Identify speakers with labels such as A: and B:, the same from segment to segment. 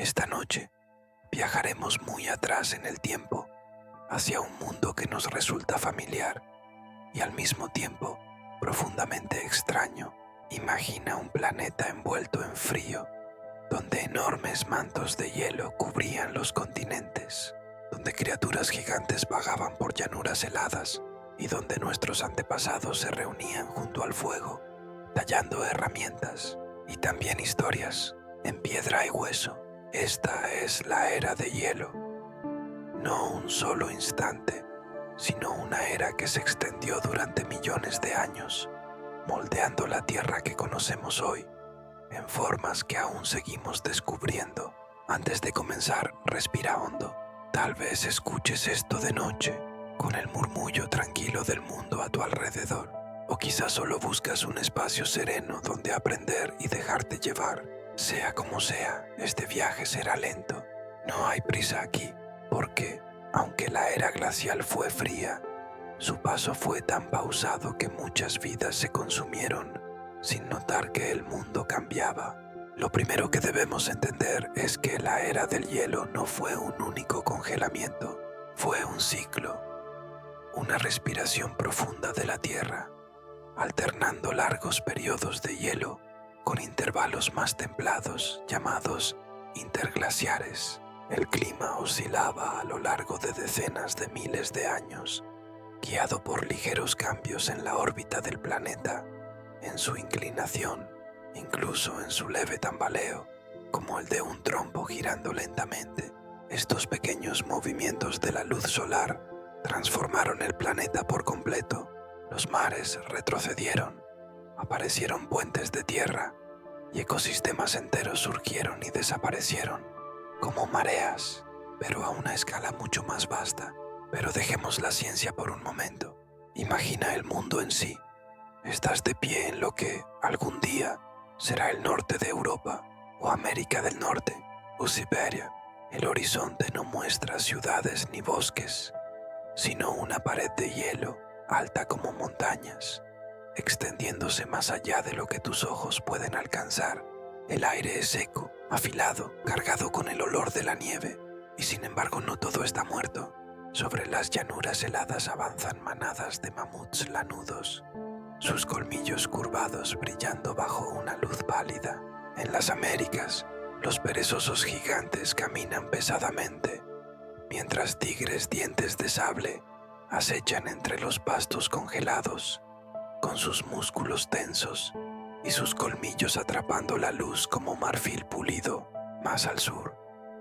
A: Esta noche viajaremos muy atrás en el tiempo, hacia un mundo que nos resulta familiar y al mismo tiempo profundamente extraño. Imagina un planeta envuelto en frío, donde enormes mantos de hielo cubrían los continentes, donde criaturas gigantes vagaban por llanuras heladas y donde nuestros antepasados se reunían junto al fuego, tallando herramientas y también historias en piedra y hueso. Esta es la era de hielo, no un solo instante, sino una era que se extendió durante millones de años, moldeando la Tierra que conocemos hoy en formas que aún seguimos descubriendo. Antes de comenzar, respira hondo. Tal vez escuches esto de noche, con el murmullo tranquilo del mundo a tu alrededor, o quizás solo buscas un espacio sereno donde aprender y dejarte llevar. Sea como sea, este viaje será lento. No hay prisa aquí, porque, aunque la era glacial fue fría, su paso fue tan pausado que muchas vidas se consumieron sin notar que el mundo cambiaba. Lo primero que debemos entender es que la era del hielo no fue un único congelamiento, fue un ciclo, una respiración profunda de la Tierra, alternando largos periodos de hielo con intervalos más templados llamados interglaciares. El clima oscilaba a lo largo de decenas de miles de años, guiado por ligeros cambios en la órbita del planeta, en su inclinación, incluso en su leve tambaleo, como el de un trompo girando lentamente. Estos pequeños movimientos de la luz solar transformaron el planeta por completo. Los mares retrocedieron, aparecieron puentes de tierra y ecosistemas enteros surgieron y desaparecieron, como mareas, pero a una escala mucho más vasta. Pero dejemos la ciencia por un momento. Imagina el mundo en sí. Estás de pie en lo que, algún día, será el norte de Europa, o América del Norte, o Siberia. El horizonte no muestra ciudades ni bosques, sino una pared de hielo, alta como montañas, extendiéndose más allá de lo que tus ojos pueden alcanzar. El aire es seco, afilado, cargado con el olor de la nieve, y sin embargo no todo está muerto. Sobre las llanuras heladas avanzan manadas de mamuts lanudos, sus colmillos curvados brillando bajo una luz pálida. En las Américas, los perezosos gigantes caminan pesadamente, mientras tigres dientes de sable acechan entre los pastos congelados, con sus músculos tensos y sus colmillos atrapando la luz como marfil pulido. Más al sur,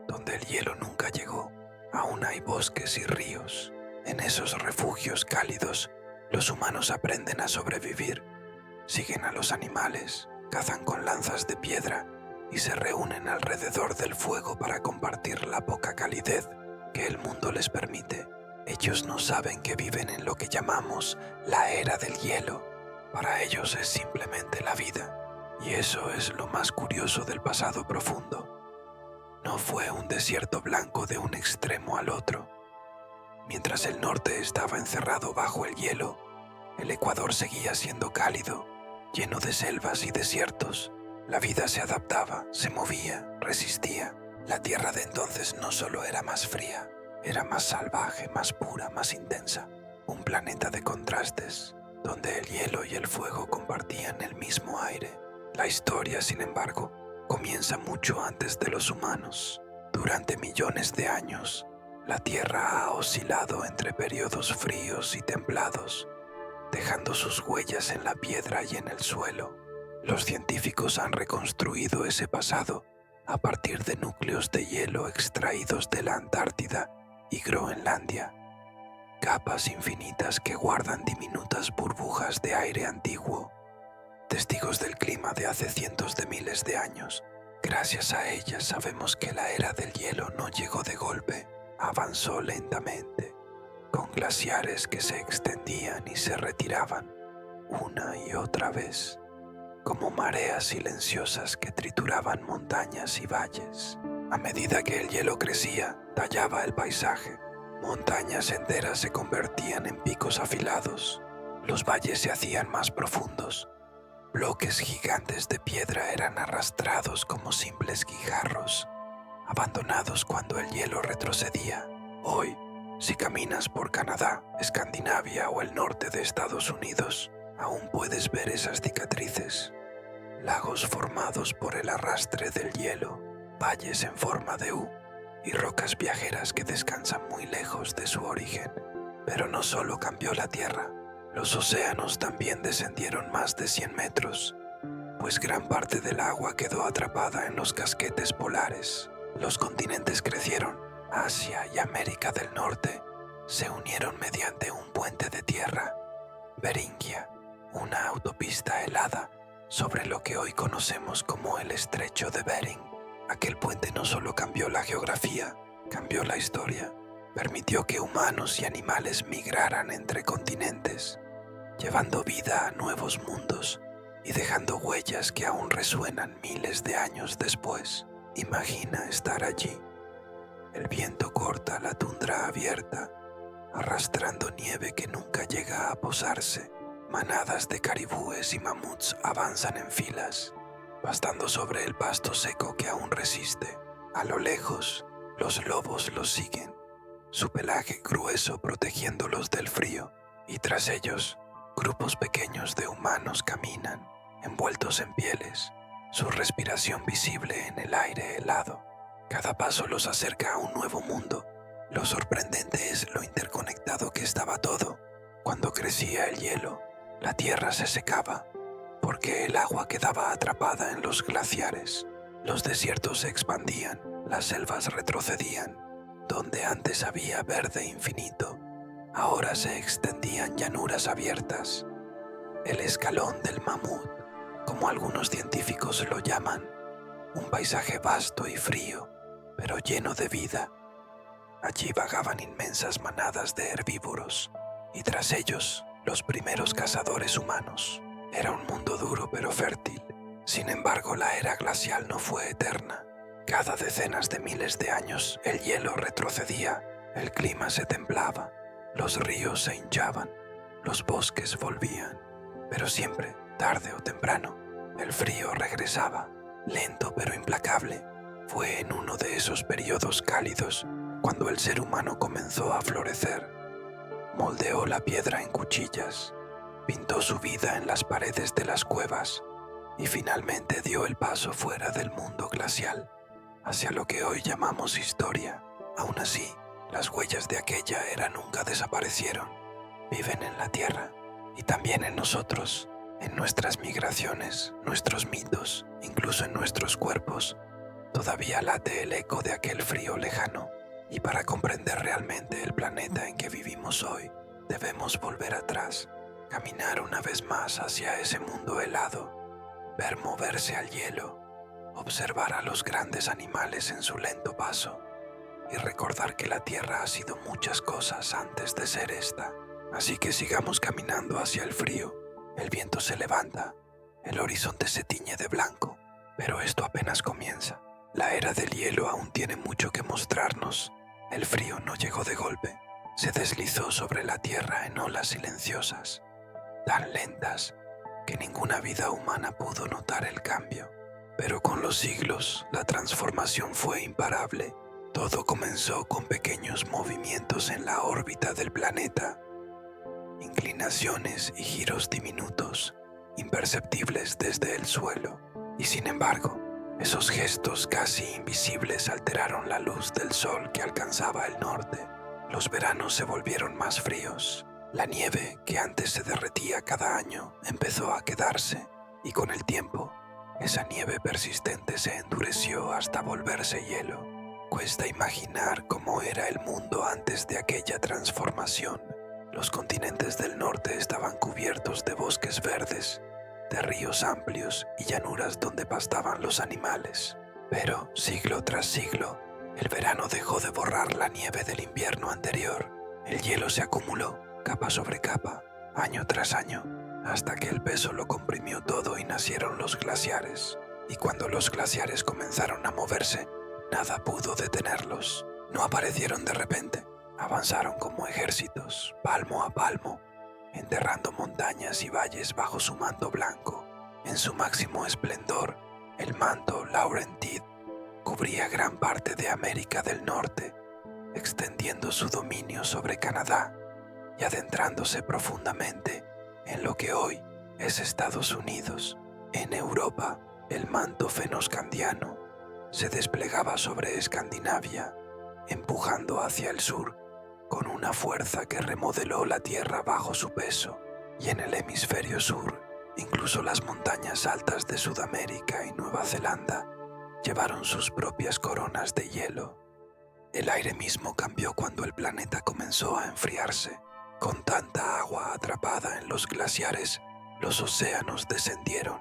A: donde el hielo nunca llegó, aún hay bosques y ríos. En esos refugios cálidos, los humanos aprenden a sobrevivir, siguen a los animales, cazan con lanzas de piedra y se reúnen alrededor del fuego para compartir la poca calidez que el mundo les permite. Ellos no saben que viven en lo que llamamos la era del hielo. Para ellos es simplemente la vida, y eso es lo más curioso del pasado profundo. No fue un desierto blanco de un extremo al otro. Mientras el norte estaba encerrado bajo el hielo, el Ecuador seguía siendo cálido, lleno de selvas y desiertos. La vida se adaptaba, se movía, resistía. La tierra de entonces no solo era más fría, era más salvaje, más pura, más intensa. Un planeta de contrastes, donde el hielo y el fuego compartían el mismo aire. La historia, sin embargo, comienza mucho antes de los humanos. Durante millones de años, la Tierra ha oscilado entre periodos fríos y templados, dejando sus huellas en la piedra y en el suelo. Los científicos han reconstruido ese pasado a partir de núcleos de hielo extraídos de la Antártida y Groenlandia, capas infinitas que guardan diminutas burbujas de aire antiguo, testigos del clima de hace cientos de miles de años. Gracias a ellas sabemos que la era del hielo no llegó de golpe, avanzó lentamente, con glaciares que se extendían y se retiraban una y otra vez, como mareas silenciosas que trituraban montañas y valles. A medida que el hielo crecía, tallaba el paisaje. Montañas enteras se convertían en picos afilados, los valles se hacían más profundos, bloques gigantes de piedra eran arrastrados como simples guijarros abandonados cuando el hielo retrocedía. Hoy, si caminas por Canadá, Escandinavia o el norte de Estados Unidos, aún puedes ver esas cicatrices. Lagos formados por el arrastre del hielo, valles en forma de U y rocas viajeras que descansan muy lejos de su origen. Pero no solo cambió la Tierra, los océanos también descendieron más de 100 metros, pues gran parte del agua quedó atrapada en los casquetes polares. Los continentes crecieron. Asia y América del Norte se unieron mediante un puente de tierra, Beringia, una autopista helada sobre lo que hoy conocemos como el Estrecho de Bering. Aquel puente no solo cambió la geografía, cambió la historia. Permitió que humanos y animales migraran entre continentes, llevando vida a nuevos mundos y dejando huellas que aún resuenan miles de años después. Imagina estar allí. El viento corta la tundra abierta, arrastrando nieve que nunca llega a posarse. Manadas de caribúes y mamuts avanzan en filas, pastando sobre el pasto seco que aún resiste. A lo lejos, los lobos los siguen, su pelaje grueso protegiéndolos del frío, y tras ellos, grupos pequeños de humanos caminan, envueltos en pieles, su respiración visible en el aire helado. Cada paso los acerca a un nuevo mundo. Lo sorprendente es lo interconectado que estaba todo. Cuando crecía el hielo, la tierra se secaba, porque el agua quedaba atrapada en los glaciares. Los desiertos se expandían, las selvas retrocedían. Donde antes había verde infinito, ahora se extendían llanuras abiertas. El escalón del mamut, como algunos científicos lo llaman, un paisaje vasto y frío, pero lleno de vida. Allí vagaban inmensas manadas de herbívoros, y tras ellos, los primeros cazadores humanos. Era un mundo duro pero fértil. Sin embargo, la era glacial no fue eterna. Cada decenas de miles de años el hielo retrocedía, el clima se templaba, los ríos se hinchaban, los bosques volvían. Pero siempre, tarde o temprano, el frío regresaba, lento pero implacable. Fue en uno de esos periodos cálidos cuando el ser humano comenzó a florecer. Moldeó la piedra en cuchillas, pintó su vida en las paredes de las cuevas y finalmente dio el paso fuera del mundo glacial, hacia lo que hoy llamamos historia. Aún así, las huellas de aquella era nunca desaparecieron. Viven en la tierra y también en nosotros, en nuestras migraciones, nuestros mitos, incluso en nuestros cuerpos. Todavía late el eco de aquel frío lejano, y para comprender realmente el planeta en que vivimos hoy, debemos volver atrás, caminar una vez más hacia ese mundo helado, ver moverse al hielo, observar a los grandes animales en su lento paso y recordar que la Tierra ha sido muchas cosas antes de ser esta. Así que sigamos caminando hacia el frío. El viento se levanta, el horizonte se tiñe de blanco, pero esto apenas comienza. La era del hielo aún tiene mucho que mostrarnos. El frío no llegó de golpe, se deslizó sobre la Tierra en olas silenciosas, tan lentas que ninguna vida humana pudo notar el cambio. Pero con los siglos, la transformación fue imparable. Todo comenzó con pequeños movimientos en la órbita del planeta, inclinaciones y giros diminutos, imperceptibles desde el suelo. Y sin embargo, esos gestos casi invisibles alteraron la luz del sol que alcanzaba el norte. Los veranos se volvieron más fríos. La nieve, que antes se derretía cada año, empezó a quedarse, y con el tiempo, esa nieve persistente se endureció hasta volverse hielo. Cuesta imaginar cómo era el mundo antes de aquella transformación. Los continentes del norte estaban cubiertos de bosques verdes, de ríos amplios y llanuras donde pastaban los animales. Pero, siglo tras siglo, el verano dejó de borrar la nieve del invierno anterior. El hielo se acumuló, capa sobre capa, año tras año, hasta que el peso lo comprimió todo y nacieron los glaciares. Y cuando los glaciares comenzaron a moverse, nada pudo detenerlos. No aparecieron de repente, avanzaron como ejércitos, palmo a palmo, enterrando montañas y valles bajo su manto blanco. En su máximo esplendor, el manto Laurentide cubría gran parte de América del Norte, extendiendo su dominio sobre Canadá y adentrándose profundamente en lo que hoy es Estados Unidos. En Europa, el manto fennoscandiano se desplegaba sobre Escandinavia, empujando hacia el sur con una fuerza que remodeló la tierra bajo su peso, y en el hemisferio sur, incluso las montañas altas de Sudamérica y Nueva Zelanda llevaron sus propias coronas de hielo. El aire mismo cambió cuando el planeta comenzó a enfriarse. Con tanta agua atrapada en los glaciares, los océanos descendieron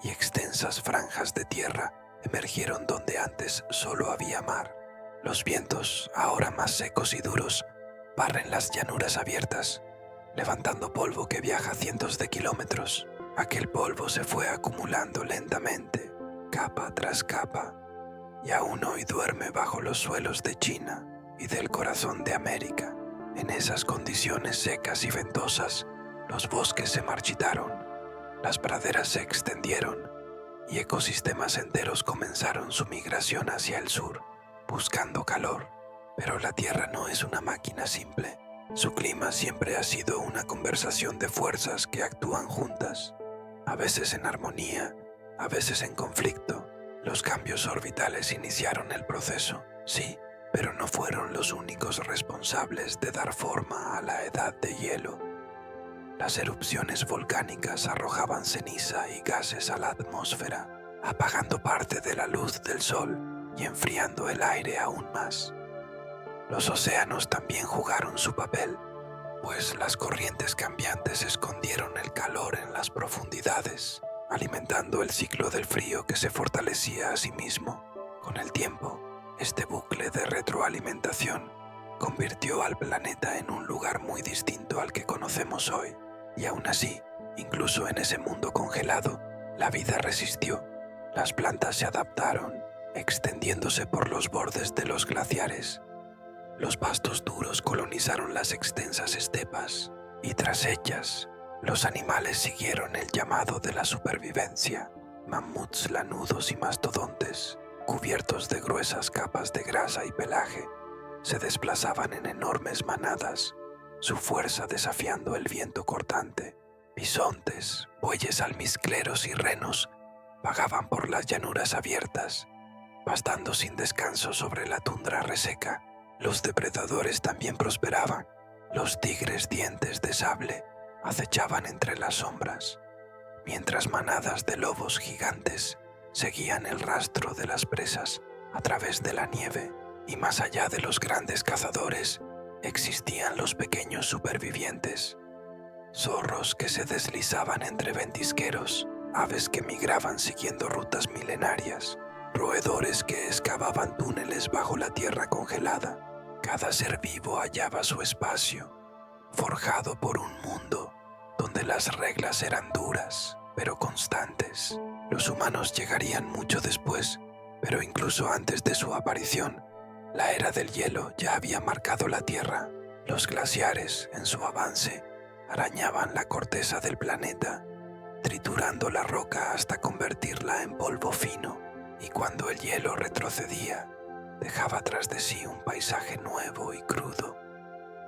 A: y extensas franjas de tierra emergieron donde antes solo había mar. Los vientos, ahora más secos y duros, barren las llanuras abiertas, levantando polvo que viaja cientos de kilómetros. Aquel polvo se fue acumulando lentamente, capa tras capa, y aún hoy duerme bajo los suelos de China y del corazón de América. En esas condiciones secas y ventosas, los bosques se marchitaron, las praderas se extendieron y ecosistemas enteros comenzaron su migración hacia el sur, buscando calor. Pero la Tierra no es una máquina simple. Su clima siempre ha sido una conversación de fuerzas que actúan juntas, a veces en armonía, a veces en conflicto. Los cambios orbitales iniciaron el proceso, sí, pero no fueron los únicos responsables de dar forma a la edad de hielo. Las erupciones volcánicas arrojaban ceniza y gases a la atmósfera, apagando parte de la luz del sol y enfriando el aire aún más. Los océanos también jugaron su papel, pues las corrientes cambiantes escondieron el calor en las profundidades, alimentando el ciclo del frío que se fortalecía a sí mismo. Con el tiempo, este bucle de retroalimentación convirtió al planeta en un lugar muy distinto al que conocemos hoy. Y aún así, incluso en ese mundo congelado, la vida resistió. Las plantas se adaptaron, extendiéndose por los bordes de los glaciares. Los pastos duros colonizaron las extensas estepas, y tras ellas, los animales siguieron el llamado de la supervivencia. Mamuts lanudos y mastodontes, cubiertos de gruesas capas de grasa y pelaje, se desplazaban en enormes manadas, su fuerza desafiando el viento cortante. Bisontes, bueyes almizcleros y renos vagaban por las llanuras abiertas, pastando sin descanso sobre la tundra reseca. Los depredadores también prosperaban. Los tigres dientes de sable acechaban entre las sombras, mientras manadas de lobos gigantes seguían el rastro de las presas a través de la nieve. Y más allá de los grandes cazadores, existían los pequeños supervivientes. Zorros que se deslizaban entre ventisqueros, aves que migraban siguiendo rutas milenarias, roedores que excavaban túneles bajo la tierra congelada. Cada ser vivo hallaba su espacio, forjado por un mundo donde las reglas eran duras, pero constantes. Los humanos llegarían mucho después, pero incluso antes de su aparición, la era del hielo ya había marcado la Tierra. Los glaciares, en su avance, arañaban la corteza del planeta, triturando la roca hasta convertirla en polvo fino, y cuando el hielo retrocedía, dejaba tras de sí un paisaje nuevo y crudo.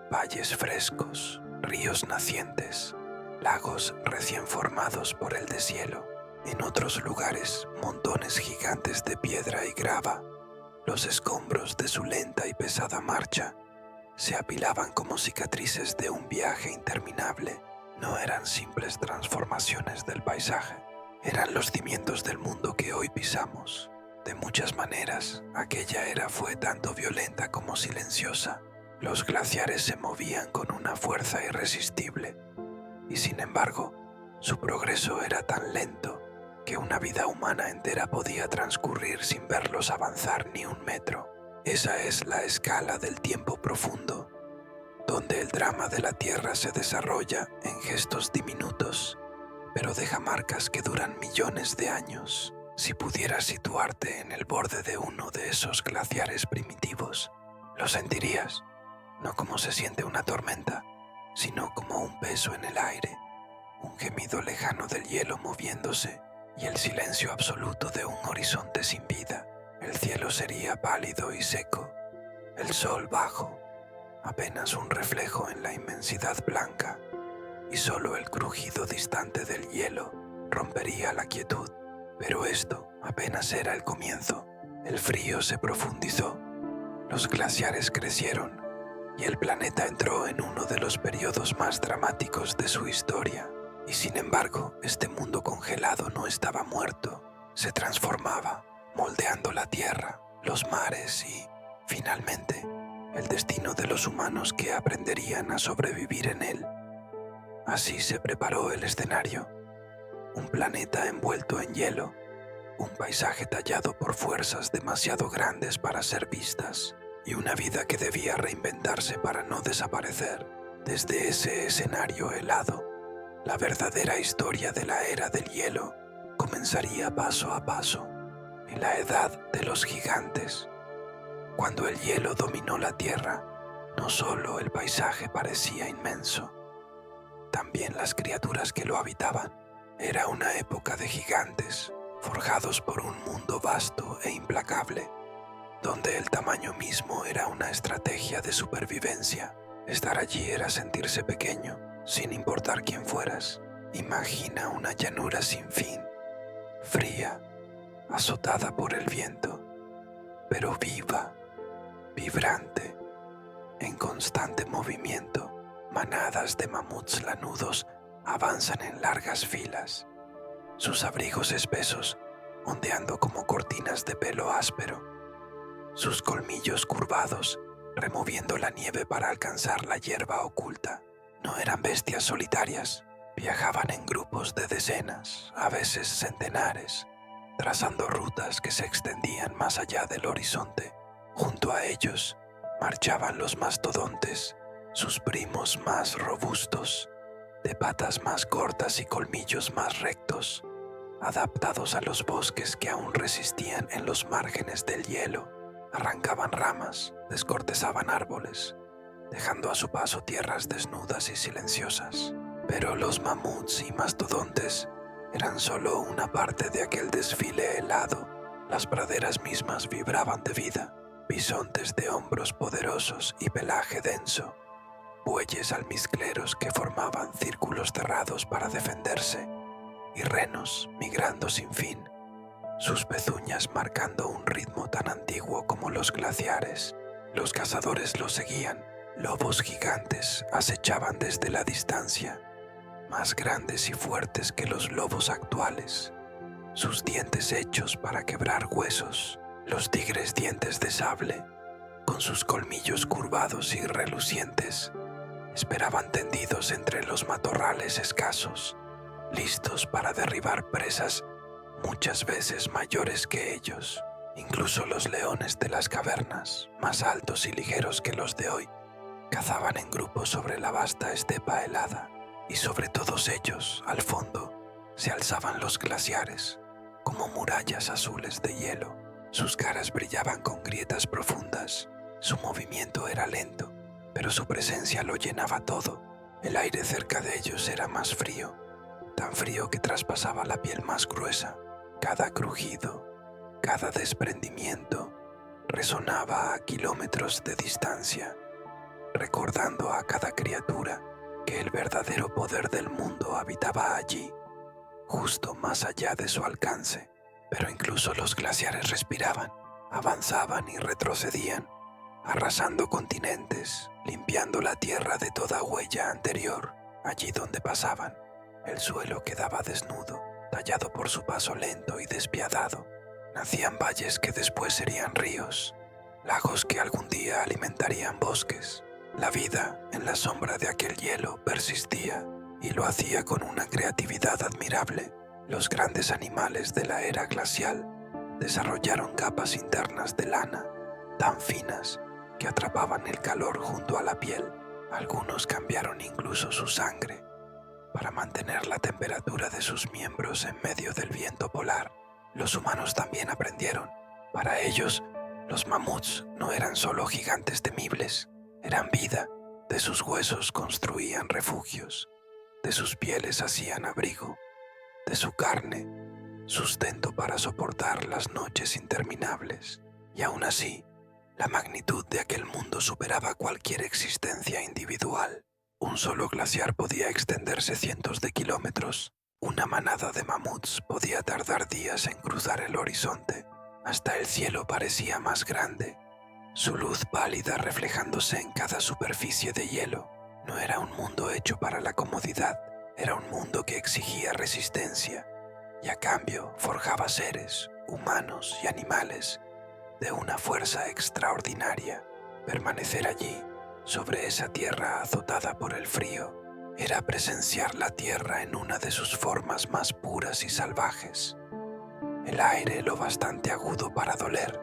A: Valles frescos, ríos nacientes, lagos recién formados por el deshielo. En otros lugares, montones gigantes de piedra y grava. Los escombros de su lenta y pesada marcha se apilaban como cicatrices de un viaje interminable. No eran simples transformaciones del paisaje, eran los cimientos del mundo que hoy pisamos. De muchas maneras, aquella era fue tanto violenta como silenciosa. Los glaciares se movían con una fuerza irresistible, y sin embargo, su progreso era tan lento que una vida humana entera podía transcurrir sin verlos avanzar ni un metro. Esa es la escala del tiempo profundo, donde el drama de la Tierra se desarrolla en gestos diminutos, pero deja marcas que duran millones de años. Si pudieras situarte en el borde de uno de esos glaciares primitivos, lo sentirías, no como se siente una tormenta, sino como un peso en el aire, un gemido lejano del hielo moviéndose y el silencio absoluto de un horizonte sin vida. El cielo sería pálido y seco, el sol bajo, apenas un reflejo en la inmensidad blanca, y solo el crujido distante del hielo rompería la quietud. Pero esto apenas era el comienzo. El frío se profundizó, los glaciares crecieron y el planeta entró en uno de los periodos más dramáticos de su historia. Y sin embargo, este mundo congelado no estaba muerto, se transformaba, moldeando la tierra, los mares y, finalmente, el destino de los humanos que aprenderían a sobrevivir en él. Así se preparó el escenario, un planeta envuelto en hielo, un paisaje tallado por fuerzas demasiado grandes para ser vistas, y una vida que debía reinventarse para no desaparecer. Desde ese escenario helado, la verdadera historia de la era del hielo comenzaría paso a paso, en la edad de los gigantes. Cuando el hielo dominó la tierra, no solo el paisaje parecía inmenso, también las criaturas que lo habitaban. Era una época de gigantes, forjados por un mundo vasto e implacable, donde el tamaño mismo era una estrategia de supervivencia. Estar allí era sentirse pequeño, sin importar quién fueras. Imagina una llanura sin fin, fría, azotada por el viento, pero viva, vibrante, en constante movimiento. Manadas de mamuts lanudos avanzan en largas filas, sus abrigos espesos ondeando como cortinas de pelo áspero, sus colmillos curvados removiendo la nieve para alcanzar la hierba oculta. No eran bestias solitarias, viajaban en grupos de decenas, a veces centenares, trazando rutas que se extendían más allá del horizonte. Junto a ellos marchaban los mastodontes, sus primos más robustos, de patas más cortas y colmillos más rectos, adaptados a los bosques que aún resistían en los márgenes del hielo. Arrancaban ramas, descortezaban árboles, dejando a su paso tierras desnudas y silenciosas. Pero los mamuts y mastodontes eran solo una parte de aquel desfile helado. Las praderas mismas vibraban de vida, bisontes de hombros poderosos y pelaje denso, bueyes almizcleros que formaban círculos cerrados para defenderse, y renos migrando sin fin, sus pezuñas marcando un ritmo tan antiguo como los glaciares. Los cazadores los seguían, lobos gigantes acechaban desde la distancia, más grandes y fuertes que los lobos actuales, sus dientes hechos para quebrar huesos. Los tigres dientes de sable, con sus colmillos curvados y relucientes, esperaban tendidos entre los matorrales escasos, listos para derribar presas muchas veces mayores que ellos. Incluso los leones de las cavernas, más altos y ligeros que los de hoy, cazaban en grupo sobre la vasta estepa helada, y sobre todos ellos, al fondo, se alzaban los glaciares, como murallas azules de hielo. Sus caras brillaban con grietas profundas, su movimiento era lento, pero su presencia lo llenaba todo. El aire cerca de ellos era más frío, tan frío que traspasaba la piel más gruesa. Cada crujido, cada desprendimiento, resonaba a kilómetros de distancia, recordando a cada criatura que el verdadero poder del mundo habitaba allí, justo más allá de su alcance. Pero incluso los glaciares respiraban, avanzaban y retrocedían, arrasando continentes, limpiando la tierra de toda huella anterior. Allí donde pasaban, el suelo quedaba desnudo, tallado por su paso lento y despiadado. Nacían valles que después serían ríos, lagos que algún día alimentarían bosques. La vida en la sombra de aquel hielo persistía y lo hacía con una creatividad admirable. Los grandes animales de la era glacial desarrollaron capas internas de lana, tan finas que atrapaban el calor junto a la piel. Algunos cambiaron incluso su sangre para mantener la temperatura de sus miembros en medio del viento polar. Los humanos también aprendieron. Para ellos, los mamuts no eran solo gigantes temibles, eran vida. De sus huesos construían refugios, de sus pieles hacían abrigo, de su carne sustento para soportar las noches interminables. Y aún así, la magnitud de aquel mundo superaba cualquier existencia individual. Un solo glaciar podía extenderse cientos de kilómetros. Una manada de mamuts podía tardar días en cruzar el horizonte. Hasta el cielo parecía más grande, su luz pálida reflejándose en cada superficie de hielo. No era un mundo hecho para la comodidad, era un mundo que exigía resistencia, y a cambio forjaba seres, humanos y animales, de una fuerza extraordinaria. Permanecer allí, sobre esa tierra azotada por el frío, era presenciar la tierra en una de sus formas más puras y salvajes. El aire lo bastante agudo para doler,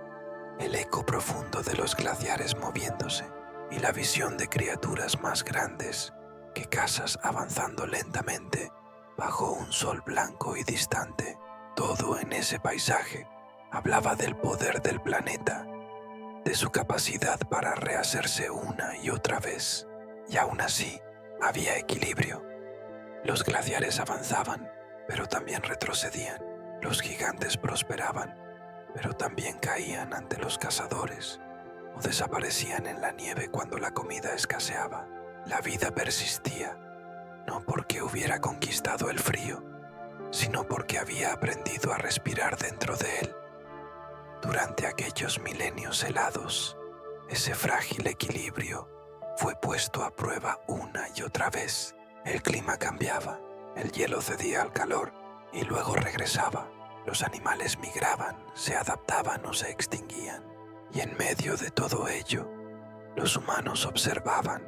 A: el eco profundo de los glaciares moviéndose y la visión de criaturas más grandes que casas avanzando lentamente bajo un sol blanco y distante. Todo en ese paisaje hablaba del poder del planeta, de su capacidad para rehacerse una y otra vez, y aún así había equilibrio. Los glaciares avanzaban, pero también retrocedían. Los gigantes prosperaban, pero también caían ante los cazadores o desaparecían en la nieve cuando la comida escaseaba. La vida persistía, no porque hubiera conquistado el frío, sino porque había aprendido a respirar dentro de él. Durante aquellos milenios helados, ese frágil equilibrio fue puesto a prueba una y otra vez. El clima cambiaba, el hielo cedía al calor y luego regresaba. Los animales migraban, se adaptaban o se extinguían. Y en medio de todo ello, los humanos observaban,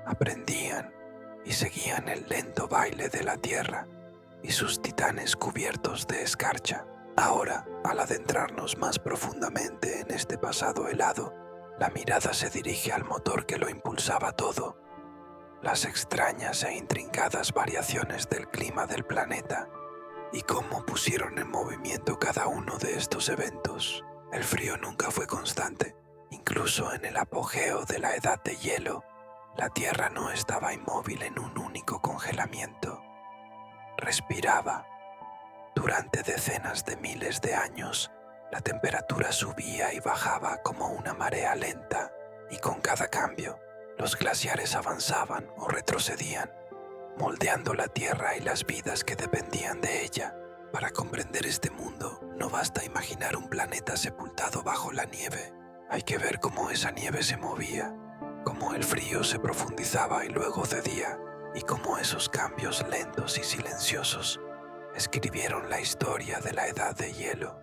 A: aprendían y seguían el lento baile de la tierra y sus titanes cubiertos de escarcha. Ahora, al adentrarnos más profundamente en este pasado helado, la mirada se dirige al motor que lo impulsaba todo, las extrañas e intrincadas variaciones del clima del planeta y cómo pusieron en movimiento cada uno de estos eventos. El frío nunca fue constante. Incluso en el apogeo de la edad de hielo, la Tierra no estaba inmóvil en un único congelamiento. Respiraba. Durante decenas de miles de años, la temperatura subía y bajaba como una marea lenta, y con cada cambio, los glaciares avanzaban o retrocedían, moldeando la Tierra y las vidas que dependían de ella. Para comprender este mundo, no basta imaginar un planeta sepultado bajo la nieve. Hay que ver cómo esa nieve se movía, cómo el frío se profundizaba y luego cedía, y cómo esos cambios lentos y silenciosos escribieron la historia de la edad de hielo.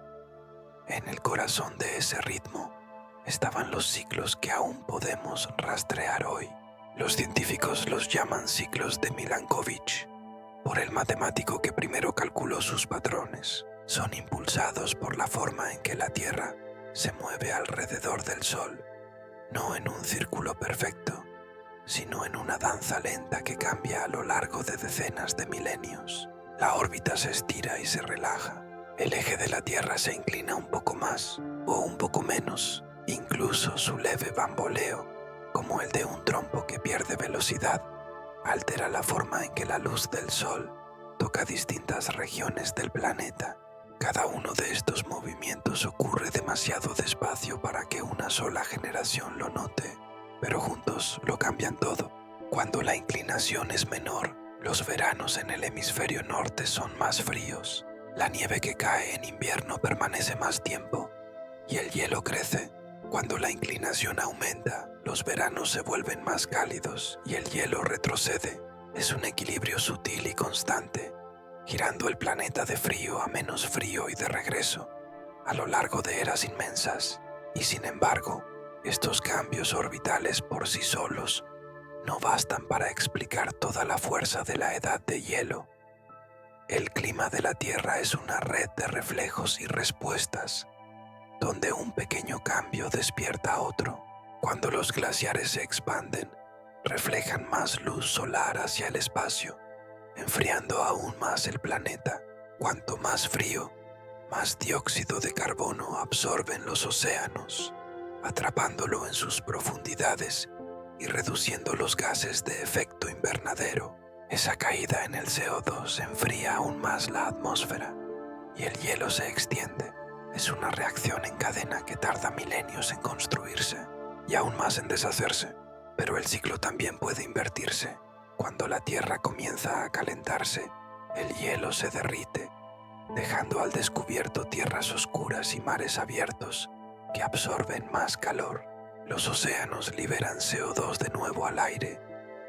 A: En el corazón de ese ritmo estaban los ciclos que aún podemos rastrear hoy. Los científicos los llaman ciclos de Milankovitch, por el matemático que primero calculó sus patrones. Son impulsados por la forma en que la Tierra se mueve alrededor del Sol, no en un círculo perfecto, sino en una danza lenta que cambia a lo largo de decenas de milenios. La órbita se estira y se relaja. El eje de la Tierra se inclina un poco más o un poco menos. Incluso su leve bamboleo, como el de un trompo que pierde velocidad, altera la forma en que la luz del Sol toca distintas regiones del planeta. Cada uno de estos movimientos ocurre demasiado despacio para que una sola generación lo note, pero juntos lo cambian todo. Cuando la inclinación es menor, los veranos en el hemisferio norte son más fríos, la nieve que cae en invierno permanece más tiempo y el hielo crece. Cuando la inclinación aumenta, los veranos se vuelven más cálidos y el hielo retrocede. Es un equilibrio sutil y constante, girando el planeta de frío a menos frío y de regreso, a lo largo de eras inmensas. Y sin embargo, estos cambios orbitales por sí solos no bastan para explicar toda la fuerza de la edad de hielo. El clima de la Tierra es una red de reflejos y respuestas, donde un pequeño cambio despierta a otro. Cuando los glaciares se expanden, reflejan más luz solar hacia el espacio, enfriando aún más el planeta. Cuanto más frío, más dióxido de carbono absorben los océanos, atrapándolo en sus profundidades y reduciendo los gases de efecto invernadero. Esa caída en el CO2 enfría aún más la atmósfera, y el hielo se extiende. Es una reacción en cadena que tarda milenios en construirse y aún más en deshacerse. Pero el ciclo también puede invertirse. Cuando la Tierra comienza a calentarse, el hielo se derrite, dejando al descubierto tierras oscuras y mares abiertos que absorben más calor. Los océanos liberan CO2 de nuevo al aire,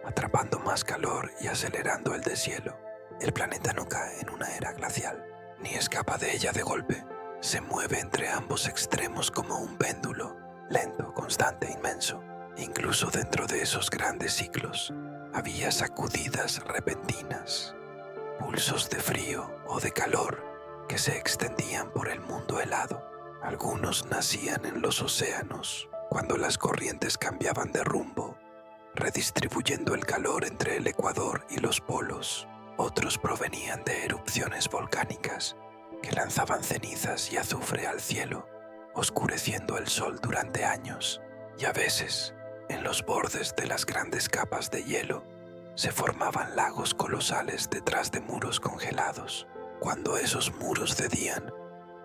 A: atrapando más calor y acelerando el deshielo. El planeta no cae en una era glacial, ni escapa de ella de golpe. Se mueve entre ambos extremos como un péndulo, lento, constante, inmenso. Incluso dentro de esos grandes ciclos, había sacudidas repentinas, pulsos de frío o de calor que se extendían por el mundo helado. Algunos nacían en los océanos, cuando las corrientes cambiaban de rumbo, redistribuyendo el calor entre el ecuador y los polos. Otros provenían de erupciones volcánicas que lanzaban cenizas y azufre al cielo, oscureciendo el sol durante años. Y a veces, en los bordes de las grandes capas de hielo, se formaban lagos colosales detrás de muros congelados. Cuando esos muros cedían,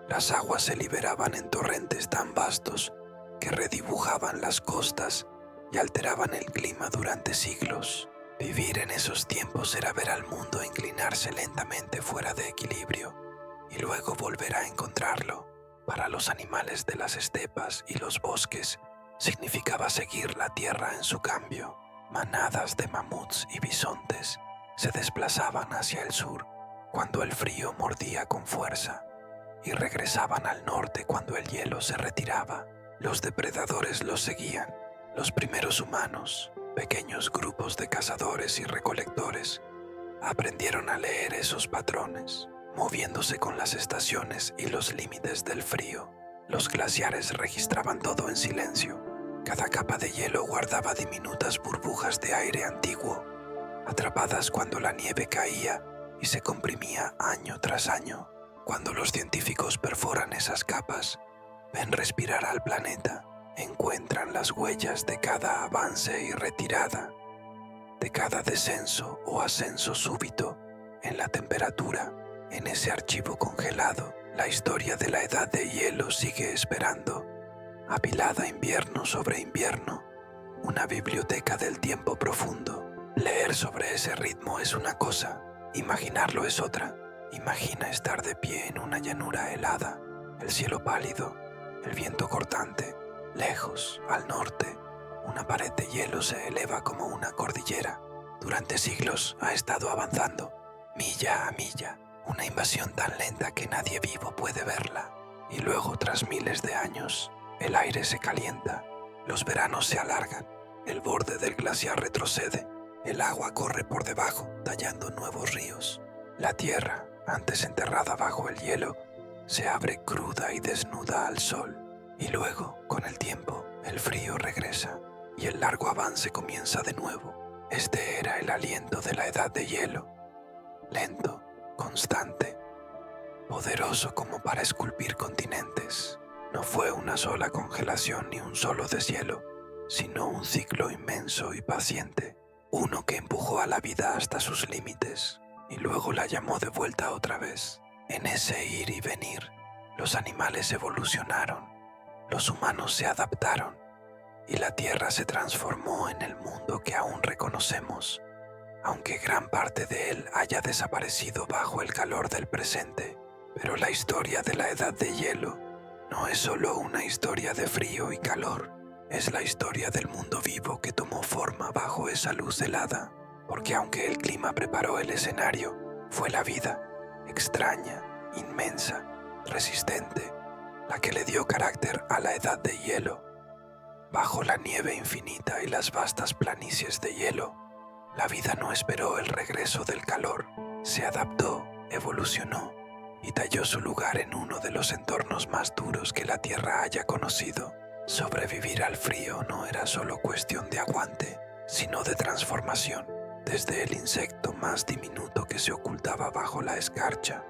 A: las aguas se liberaban en torrentes tan vastos que redibujaban las costas y alteraban el clima durante siglos. Vivir en esos tiempos era ver al mundo inclinarse lentamente fuera de equilibrio y luego volver a encontrarlo. Para los animales de las estepas y los bosques, significaba seguir la tierra en su cambio. Manadas de mamuts y bisontes se desplazaban hacia el sur cuando el frío mordía con fuerza y regresaban al norte cuando el hielo se retiraba. Los depredadores los seguían. Los primeros humanos, pequeños grupos de cazadores y recolectores, aprendieron a leer esos patrones, moviéndose con las estaciones y los límites del frío. Los glaciares registraban todo en silencio. Cada capa de hielo guardaba diminutas burbujas de aire antiguo, atrapadas cuando la nieve caía y se comprimía año tras año. Cuando los científicos perforan esas capas, ven respirar al planeta, encuentran las huellas de cada avance y retirada, de cada descenso o ascenso súbito en la temperatura. En ese archivo congelado, la historia de la edad de hielo sigue esperando, apilada invierno sobre invierno, una biblioteca del tiempo profundo. Leer sobre ese ritmo es una cosa, imaginarlo es otra. Imagina estar de pie en una llanura helada, el cielo pálido, el viento cortante. Lejos, al norte, una pared de hielo se eleva como una cordillera. Durante siglos ha estado avanzando, milla a milla, una invasión tan lenta que nadie vivo puede verla. Y luego, tras miles de años, el aire se calienta, los veranos se alargan, el borde del glaciar retrocede, el agua corre por debajo, tallando nuevos ríos. La tierra, antes enterrada bajo el hielo, se abre cruda y desnuda al sol. Y luego, con el tiempo, el frío regresa y el largo avance comienza de nuevo. Este era el aliento de la edad de hielo, lento, constante, poderoso como para esculpir continentes. No fue una sola congelación ni un solo deshielo, sino un ciclo inmenso y paciente, uno que empujó a la vida hasta sus límites y luego la llamó de vuelta otra vez. En ese ir y venir, los animales evolucionaron, los humanos se adaptaron y la Tierra se transformó en el mundo que aún reconocemos, aunque gran parte de él haya desaparecido bajo el calor del presente. Pero la historia de la edad de hielo no es solo una historia de frío y calor, es la historia del mundo vivo que tomó forma bajo esa luz helada, porque aunque el clima preparó el escenario, fue la vida, extraña, inmensa, resistente, la que le dio carácter a la edad de hielo. Bajo la nieve infinita y las vastas planicies de hielo, la vida no esperó el regreso del calor, se adaptó, evolucionó y talló su lugar en uno de los entornos más duros que la Tierra haya conocido. Sobrevivir al frío no era solo cuestión de aguante, sino de transformación, desde el insecto más diminuto que se ocultaba bajo la escarcha,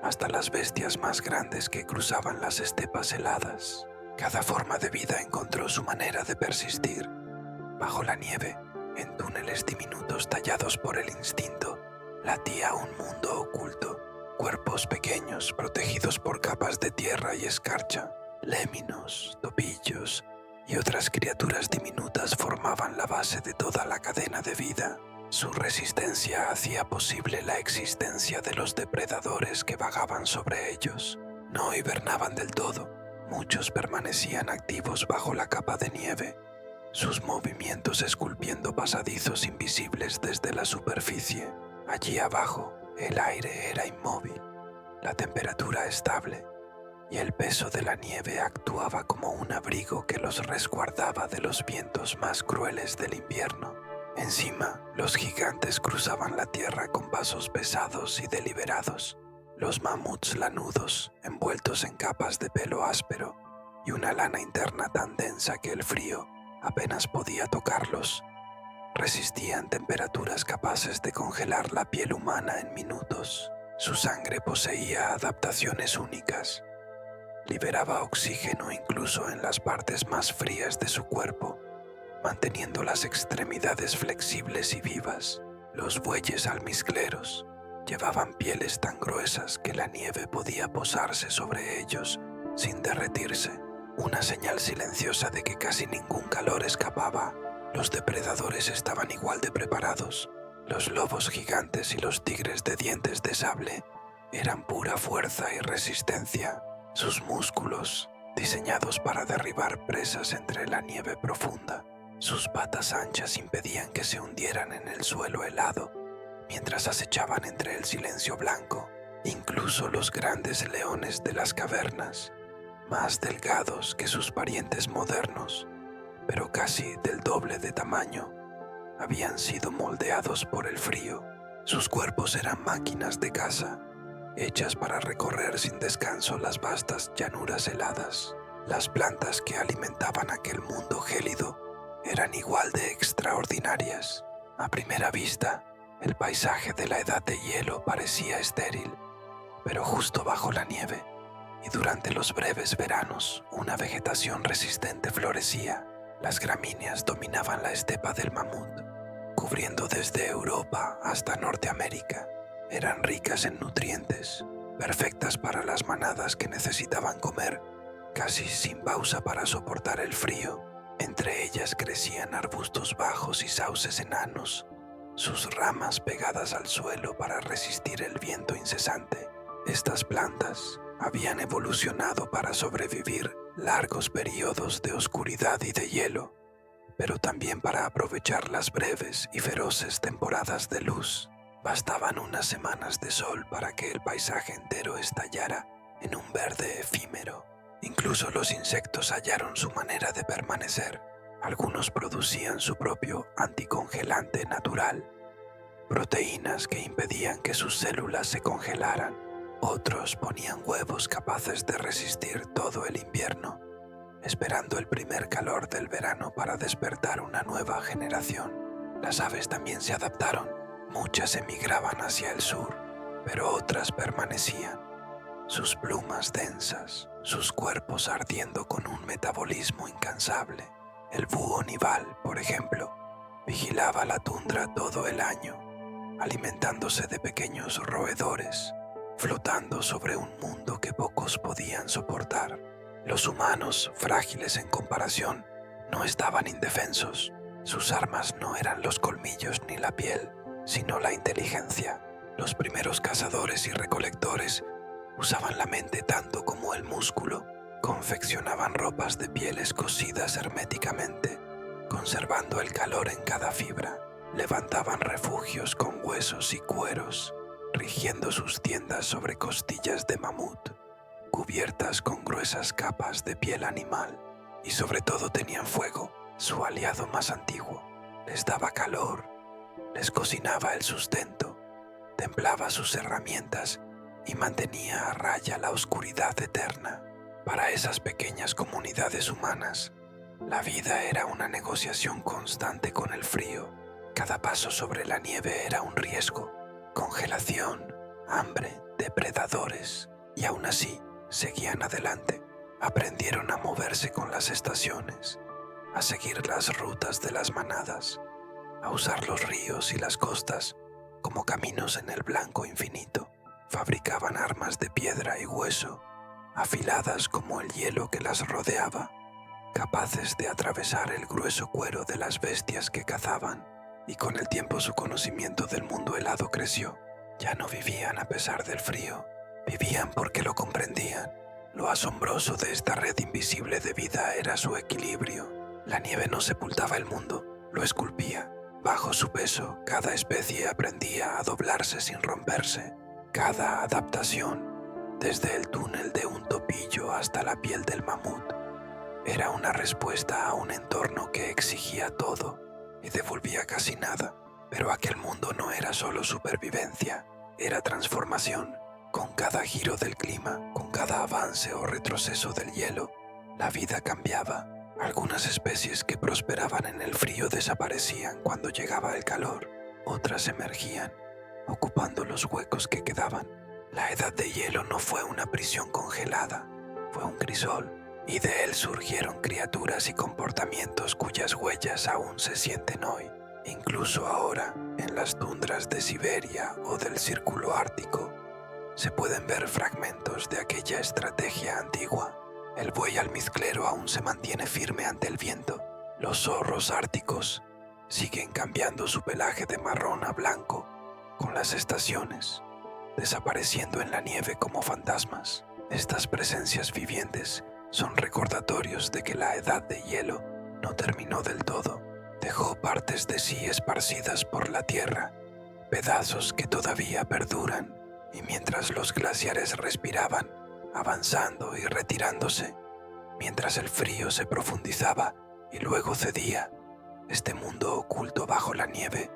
A: hasta las bestias más grandes que cruzaban las estepas heladas. Cada forma de vida encontró su manera de persistir. Bajo la nieve, en túneles diminutos tallados por el instinto, latía un mundo oculto, cuerpos pequeños protegidos por capas de tierra y escarcha, léminos, topillos y otras criaturas diminutas formaban la base de toda la cadena de vida. Su resistencia hacía posible la existencia de los depredadores que vagaban sobre ellos. No hibernaban del todo, muchos permanecían activos bajo la capa de nieve, sus movimientos esculpiendo pasadizos invisibles desde la superficie. Allí abajo, el aire era inmóvil, la temperatura estable, y el peso de la nieve actuaba como un abrigo que los resguardaba de los vientos más crueles del invierno. Encima, los gigantes cruzaban la tierra con pasos pesados y deliberados. Los mamuts lanudos, envueltos en capas de pelo áspero y una lana interna tan densa que el frío apenas podía tocarlos, resistían temperaturas capaces de congelar la piel humana en minutos. Su sangre poseía adaptaciones únicas. Liberaba oxígeno incluso en las partes más frías de su cuerpo, manteniendo las extremidades flexibles y vivas. Los bueyes almizcleros llevaban pieles tan gruesas que la nieve podía posarse sobre ellos sin derretirse, una señal silenciosa de que casi ningún calor escapaba. Los depredadores estaban igual de preparados. Los lobos gigantes y los tigres de dientes de sable eran pura fuerza y resistencia. Sus músculos, diseñados para derribar presas entre la nieve profunda, sus patas anchas impedían que se hundieran en el suelo helado, mientras acechaban entre el silencio blanco. Incluso los grandes leones de las cavernas, más delgados que sus parientes modernos, pero casi del doble de tamaño, habían sido moldeados por el frío. Sus cuerpos eran máquinas de caza, hechas para recorrer sin descanso las vastas llanuras heladas. Las plantas que alimentaban aquel mundo gélido eran igual de extraordinarias. A primera vista, el paisaje de la edad de hielo parecía estéril, pero justo bajo la nieve y durante los breves veranos, una vegetación resistente florecía. Las gramíneas dominaban la estepa del mamut, cubriendo desde Europa hasta Norteamérica. Eran ricas en nutrientes, perfectas para las manadas que necesitaban comer casi sin pausa para soportar el frío. Entre ellas crecían arbustos bajos y sauces enanos, sus ramas pegadas al suelo para resistir el viento incesante. Estas plantas habían evolucionado para sobrevivir largos periodos de oscuridad y de hielo, pero también para aprovechar las breves y feroces temporadas de luz. Bastaban unas semanas de sol para que el paisaje entero estallara en un verde efímero. Incluso los insectos hallaron su manera de permanecer. Algunos producían su propio anticongelante natural, proteínas que impedían que sus células se congelaran. Otros ponían huevos capaces de resistir todo el invierno, esperando el primer calor del verano para despertar una nueva generación. Las aves también se adaptaron. Muchas emigraban hacia el sur, pero otras permanecían, sus plumas densas, sus cuerpos ardiendo con un metabolismo incansable. El búho nival, por ejemplo, vigilaba la tundra todo el año, alimentándose de pequeños roedores, flotando sobre un mundo que pocos podían soportar. Los humanos, frágiles en comparación, no estaban indefensos. Sus armas no eran los colmillos ni la piel, sino la inteligencia. Los primeros cazadores y recolectores usaban la mente tanto como el músculo. Confeccionaban ropas de pieles cosidas herméticamente, conservando el calor en cada fibra. Levantaban refugios con huesos y cueros, rigiendo sus tiendas sobre costillas de mamut, cubiertas con gruesas capas de piel animal. Y sobre todo tenían fuego, su aliado más antiguo. Les daba calor, les cocinaba el sustento, templaba sus herramientas y mantenía a raya la oscuridad eterna. Para esas pequeñas comunidades humanas, la vida era una negociación constante con el frío. Cada paso sobre la nieve era un riesgo, congelación, hambre, depredadores, y aún así seguían adelante. Aprendieron a moverse con las estaciones, a seguir las rutas de las manadas, a usar los ríos y las costas como caminos en el blanco infinito. fabricaban armas de piedra y hueso, afiladas como el hielo que las rodeaba, capaces de atravesar el grueso cuero de las bestias que cazaban. Y con el tiempo su conocimiento del mundo helado creció. Ya no vivían a pesar del frío, vivían porque lo comprendían. Lo asombroso de esta red invisible de vida era su equilibrio. La nieve no sepultaba el mundo, lo esculpía. Bajo su peso, cada especie aprendía a doblarse sin romperse. Cada adaptación, desde el túnel de un topillo hasta la piel del mamut, era una respuesta a un entorno que exigía todo y devolvía casi nada. Pero aquel mundo no era solo supervivencia, era transformación. Con cada giro del clima, con cada avance o retroceso del hielo, la vida cambiaba. Algunas especies que prosperaban en el frío desaparecían cuando llegaba el calor. Otras emergían, ocupando los huecos que quedaban. La edad de hielo no fue una prisión congelada, fue un crisol, y de él surgieron criaturas y comportamientos cuyas huellas aún se sienten hoy. Incluso ahora, en las tundras de Siberia o del Círculo Ártico, se pueden ver fragmentos de aquella estrategia antigua. El buey almizclero aún se mantiene firme ante el viento. Los zorros árticos siguen cambiando su pelaje de marrón a blanco con las estaciones, desapareciendo en la nieve como fantasmas. Estas presencias vivientes son recordatorios de que la edad de hielo no terminó del todo. Dejó partes de sí esparcidas por la tierra, pedazos que todavía perduran, y mientras los glaciares respiraban, avanzando y retirándose, mientras el frío se profundizaba y luego cedía, este mundo oculto bajo la nieve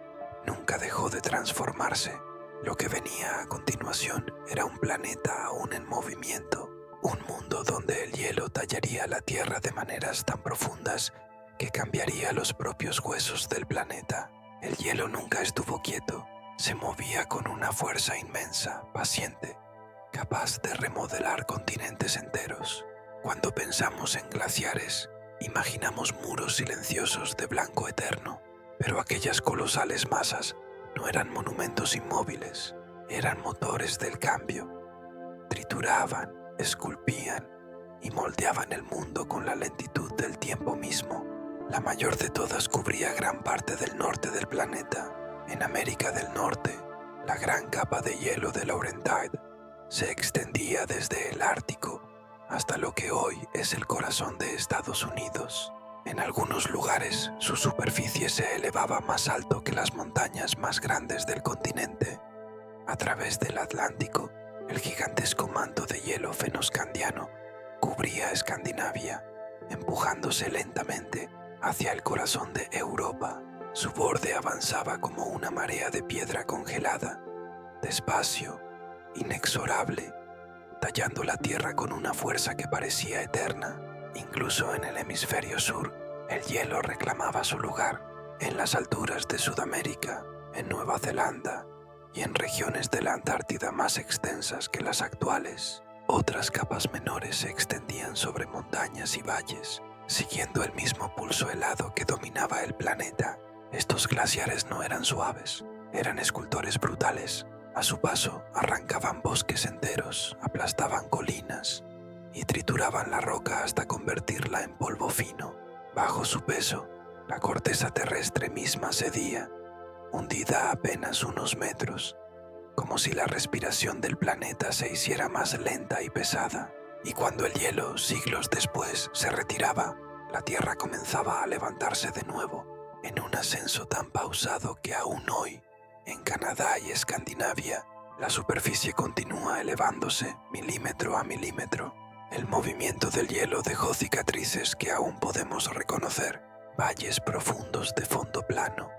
A: nunca dejó de transformarse. Lo que venía a continuación era un planeta aún en movimiento, un mundo donde el hielo tallaría la tierra de maneras tan profundas que cambiaría los propios huesos del planeta. El hielo nunca estuvo quieto, se movía con una fuerza inmensa, paciente, capaz de remodelar continentes enteros. Cuando pensamos en glaciares, imaginamos muros silenciosos de blanco eterno, pero aquellas colosales masas no eran monumentos inmóviles, eran motores del cambio. Trituraban, esculpían y moldeaban el mundo con la lentitud del tiempo mismo. La mayor de todas cubría gran parte del norte del planeta. En América del Norte, la gran capa de hielo de Laurentide se extendía desde el Ártico hasta lo que hoy es el corazón de Estados Unidos. En algunos lugares, su superficie se elevaba más alto que las montañas más grandes del continente. A través del Atlántico, el gigantesco manto de hielo fennoscandiano cubría Escandinavia, empujándose lentamente hacia el corazón de Europa. Su borde avanzaba como una marea de piedra congelada, despacio, inexorable, tallando la tierra con una fuerza que parecía eterna. Incluso en el hemisferio sur, el hielo reclamaba su lugar. En las alturas de Sudamérica, en Nueva Zelanda y en regiones de la Antártida más extensas que las actuales, otras capas menores se extendían sobre montañas y valles, siguiendo el mismo pulso helado que dominaba el planeta. Estos glaciares no eran suaves, eran escultores brutales. A su paso arrancaban bosques enteros, aplastaban colinas y trituraban la roca hasta convertirla en polvo fino. Bajo su peso, la corteza terrestre misma cedía, hundida a apenas unos metros, como si la respiración del planeta se hiciera más lenta y pesada. Y cuando el hielo, siglos después, se retiraba, la Tierra comenzaba a levantarse de nuevo, en un ascenso tan pausado que aún hoy, en Canadá y Escandinavia, la superficie continúa elevándose milímetro a milímetro. El movimiento del hielo dejó cicatrices que aún podemos reconocer, valles profundos de fondo plano,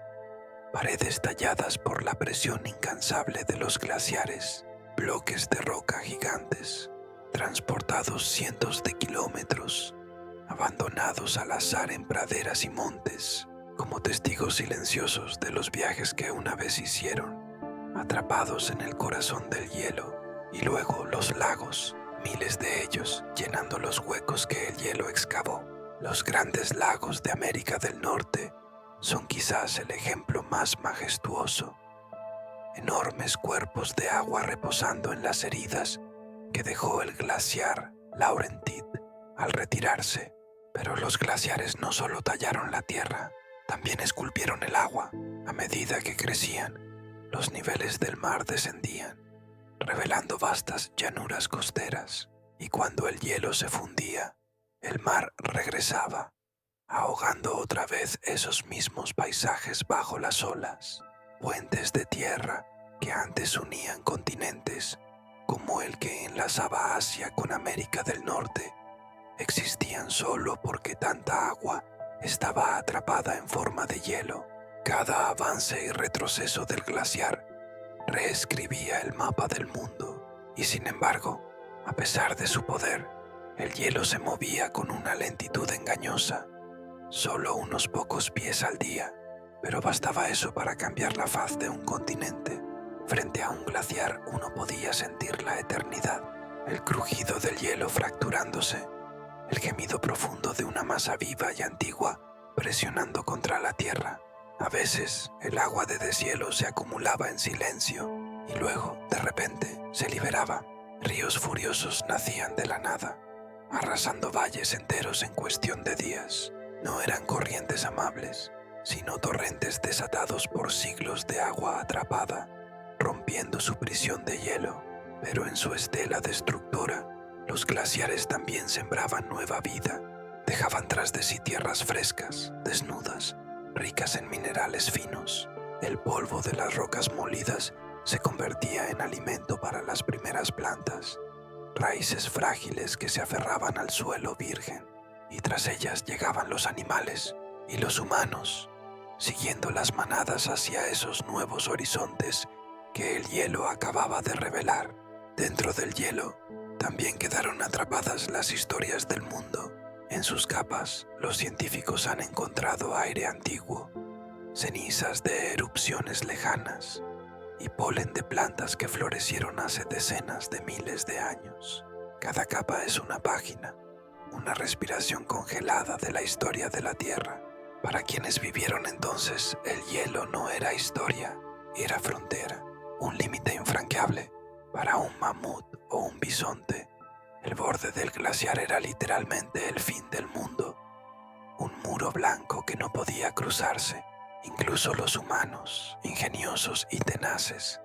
A: paredes talladas por la presión incansable de los glaciares, bloques de roca gigantes, transportados cientos de kilómetros, abandonados al azar en praderas y montes, como testigos silenciosos de los viajes que una vez hicieron, atrapados en el corazón del hielo. Y luego los lagos, miles de ellos, llenando los huecos que el hielo excavó. Los grandes lagos de América del Norte son quizás el ejemplo más majestuoso. enormes cuerpos de agua reposando en las heridas que dejó el glaciar Laurentide al retirarse. Pero los glaciares no solo tallaron la tierra, también esculpieron el agua. A medida que crecían, los niveles del mar descendían, revelando vastas llanuras costeras, y cuando el hielo se fundía, el mar regresaba, ahogando otra vez esos mismos paisajes bajo las olas. Puentes de tierra que antes unían continentes, como el que enlazaba Asia con América del Norte, existían solo porque tanta agua estaba atrapada en forma de hielo. Cada avance y retroceso del glaciar reescribía el mapa del mundo, y sin embargo, a pesar de su poder, el hielo se movía con una lentitud engañosa, solo unos pocos pies al día, pero bastaba eso para cambiar la faz de un continente. Frente a un glaciar uno podía sentir la eternidad, el crujido del hielo fracturándose, el gemido profundo de una masa viva y antigua presionando contra la tierra. A veces el agua de deshielo se acumulaba en silencio y luego, de repente, se liberaba. Ríos furiosos nacían de la nada, arrasando valles enteros en cuestión de días. No eran corrientes amables, sino torrentes desatados por siglos de agua atrapada, rompiendo su prisión de hielo. Pero en su estela destructora, los glaciares también sembraban nueva vida. Dejaban tras de sí tierras frescas, desnudas, ricas en minerales finos. El polvo de las rocas molidas se convertía en alimento para las primeras plantas, raíces frágiles que se aferraban al suelo virgen, y tras ellas llegaban los animales y los humanos, siguiendo las manadas hacia esos nuevos horizontes que el hielo acababa de revelar. Dentro del hielo también quedaron atrapadas las historias del mundo. En sus capas, los científicos han encontrado aire antiguo, cenizas de erupciones lejanas y polen de plantas que florecieron hace decenas de miles de años. Cada capa es una página, una respiración congelada de la historia de la Tierra. Para quienes vivieron entonces, el hielo no era historia, era frontera, un límite infranqueable. Para un mamut o un bisonte, el borde del glaciar era literalmente el fin del mundo, un muro blanco que no podía cruzarse. Incluso los humanos, ingeniosos y tenaces,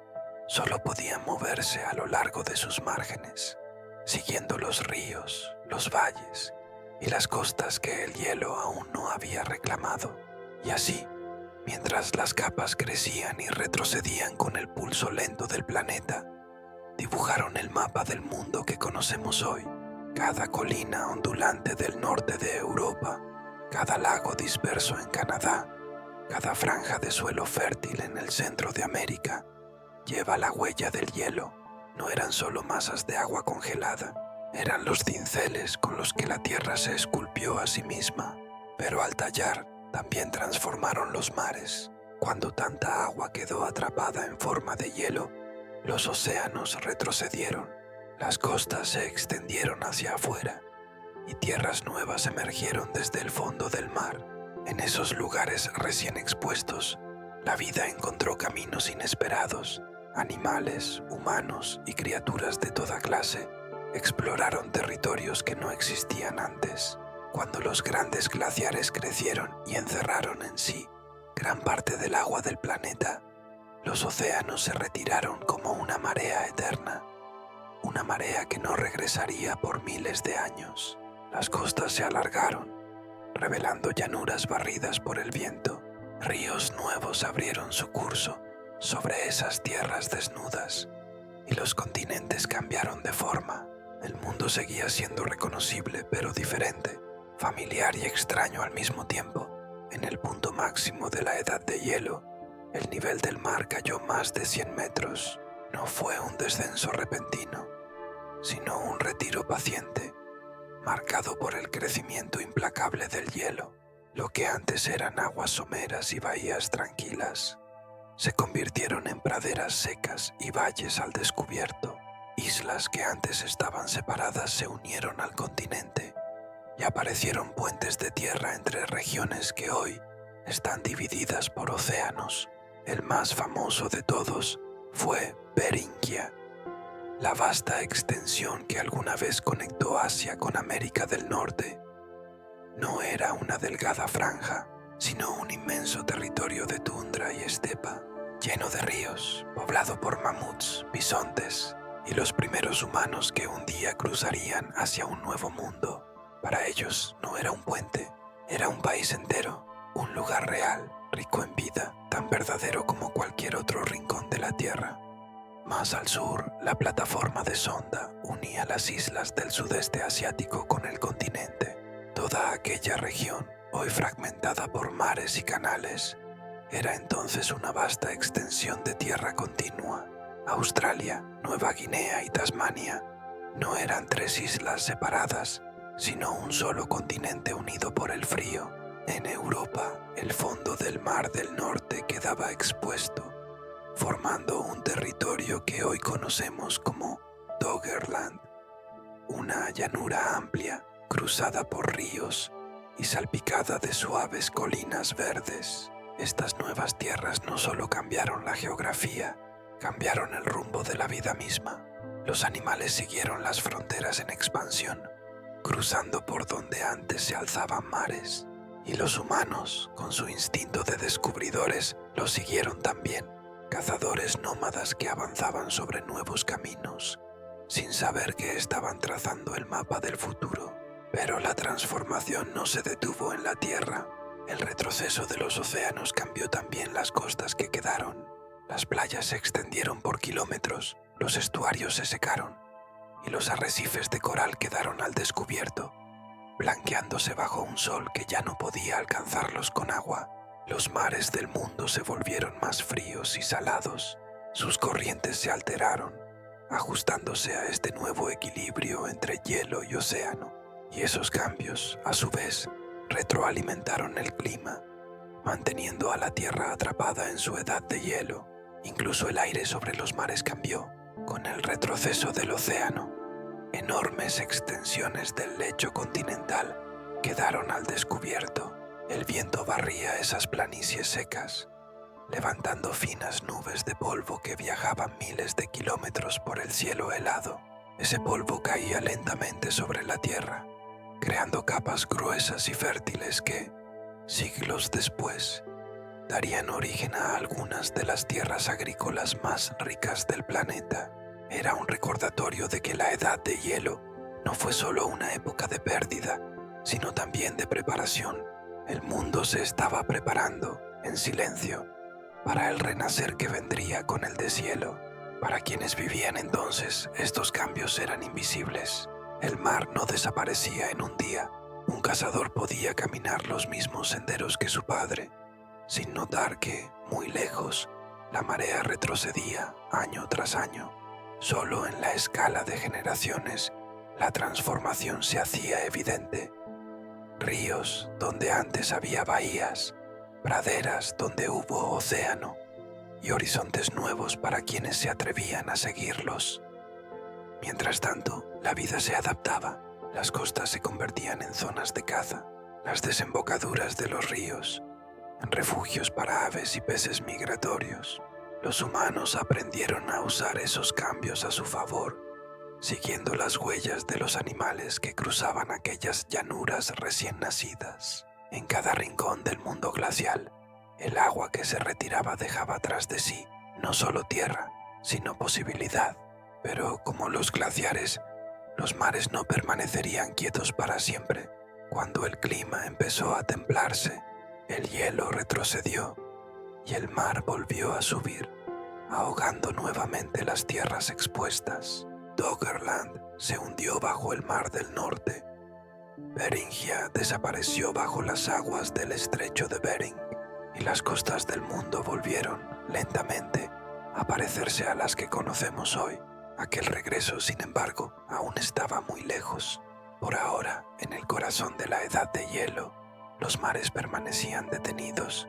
A: solo podían moverse a lo largo de sus márgenes, siguiendo los ríos, los valles y las costas que el hielo aún no había reclamado. Y así, mientras las capas crecían y retrocedían con el pulso lento del planeta, dibujaron el mapa del mundo que conocemos hoy. Cada colina ondulante del norte de Europa, cada lago disperso en Canadá, cada franja de suelo fértil en el centro de América, lleva la huella del hielo. No eran solo masas de agua congelada, eran los dinceles con los que la tierra se esculpió a sí misma. Pero al tallar, también transformaron los mares. Cuando tanta agua quedó atrapada en forma de hielo, los océanos retrocedieron, las costas se extendieron hacia afuera y tierras nuevas emergieron desde el fondo del mar. En esos lugares recién expuestos, la vida encontró caminos inesperados. Animales, humanos y criaturas de toda clase exploraron territorios que no existían antes. Cuando los grandes glaciares crecieron y encerraron en sí gran parte del agua del planeta, los océanos se retiraron como una marea eterna, una marea que no regresaría por miles de años. Las costas se alargaron, revelando llanuras barridas por el viento. Ríos nuevos abrieron su curso sobre esas tierras desnudas, y los continentes cambiaron de forma. El mundo seguía siendo reconocible pero diferente, familiar y extraño al mismo tiempo. En el punto máximo de la edad de hielo, el nivel del mar cayó más de 100 metros. No fue un descenso repentino, sino un retiro paciente, marcado por el crecimiento implacable del hielo. Lo que antes eran aguas someras y bahías tranquilas, se convirtieron en praderas secas y valles al descubierto. Islas que antes estaban separadas se unieron al continente y aparecieron puentes de tierra entre regiones que hoy están divididas por océanos. El más famoso de todos fue Beringia, la vasta extensión que alguna vez conectó Asia con América del Norte. No era una delgada franja, sino un inmenso territorio de tundra y estepa, lleno de ríos, poblado por mamuts, bisontes y los primeros humanos que un día cruzarían hacia un nuevo mundo. Para ellos no era un puente, era un país entero, un lugar real, rico en vida, tan verdadero como cualquier otro rincón de la Tierra. Más al sur, la plataforma de Sonda unía las islas del sudeste asiático con el continente. Toda aquella región, hoy fragmentada por mares y canales, era entonces una vasta extensión de tierra continua. Australia, Nueva Guinea y Tasmania no eran tres islas separadas, sino un solo continente unido por el frío. En Europa, el fondo del Mar del Norte quedaba expuesto, formando un territorio que hoy conocemos como Doggerland, una llanura amplia, cruzada por ríos y salpicada de suaves colinas verdes. Estas nuevas tierras no solo cambiaron la geografía, cambiaron el rumbo de la vida misma. Los animales siguieron las fronteras en expansión, cruzando por donde antes se alzaban mares, y los humanos, con su instinto de descubridores, los siguieron también, cazadores nómadas que avanzaban sobre nuevos caminos, sin saber que estaban trazando el mapa del futuro. Pero la transformación no se detuvo en la Tierra. El retroceso de los océanos cambió también las costas que quedaron. Las playas se extendieron por kilómetros, los estuarios se secaron y los arrecifes de coral quedaron al descubierto, blanqueándose bajo un sol que ya no podía alcanzarlos con agua. Los mares del mundo se volvieron más fríos y salados. Sus corrientes se alteraron, ajustándose a este nuevo equilibrio entre hielo y océano. Y esos cambios, a su vez, retroalimentaron el clima, manteniendo a la Tierra atrapada en su edad de hielo. Incluso el aire sobre los mares cambió, con el retroceso del océano. Enormes extensiones del lecho continental quedaron al descubierto. El viento barría esas planicies secas, levantando finas nubes de polvo que viajaban miles de kilómetros por el cielo helado. Ese polvo caía lentamente sobre la Tierra, creando capas gruesas y fértiles que, siglos después, darían origen a algunas de las tierras agrícolas más ricas del planeta. Era un recordatorio de que la edad de hielo no fue solo una época de pérdida, sino también de preparación. El mundo se estaba preparando, en silencio, para el renacer que vendría con el deshielo. Para quienes vivían entonces, estos cambios eran invisibles. El mar no desaparecía en un día. Un cazador podía caminar los mismos senderos que su padre, sin notar que, muy lejos, la marea retrocedía año tras año. Solo en la escala de generaciones, la transformación se hacía evidente. Ríos donde antes había bahías, praderas donde hubo océano, y horizontes nuevos para quienes se atrevían a seguirlos. Mientras tanto, la vida se adaptaba. Las costas se convertían en zonas de caza, las desembocaduras de los ríos en refugios para aves y peces migratorios. Los humanos aprendieron a usar esos cambios a su favor, siguiendo las huellas de los animales que cruzaban aquellas llanuras recién nacidas. En cada rincón del mundo glacial, el agua que se retiraba dejaba tras de sí no solo tierra, sino posibilidad. Pero como los glaciares, los mares no permanecerían quietos para siempre. Cuando el clima empezó a templarse, el hielo retrocedió y el mar volvió a subir, ahogando nuevamente las tierras expuestas. Doggerland se hundió bajo el Mar del Norte. Beringia desapareció bajo las aguas del estrecho de Bering, y las costas del mundo volvieron, lentamente, a parecerse a las que conocemos hoy. Aquel regreso, sin embargo, aún estaba muy lejos. Por ahora, en el corazón de la edad de hielo, los mares permanecían detenidos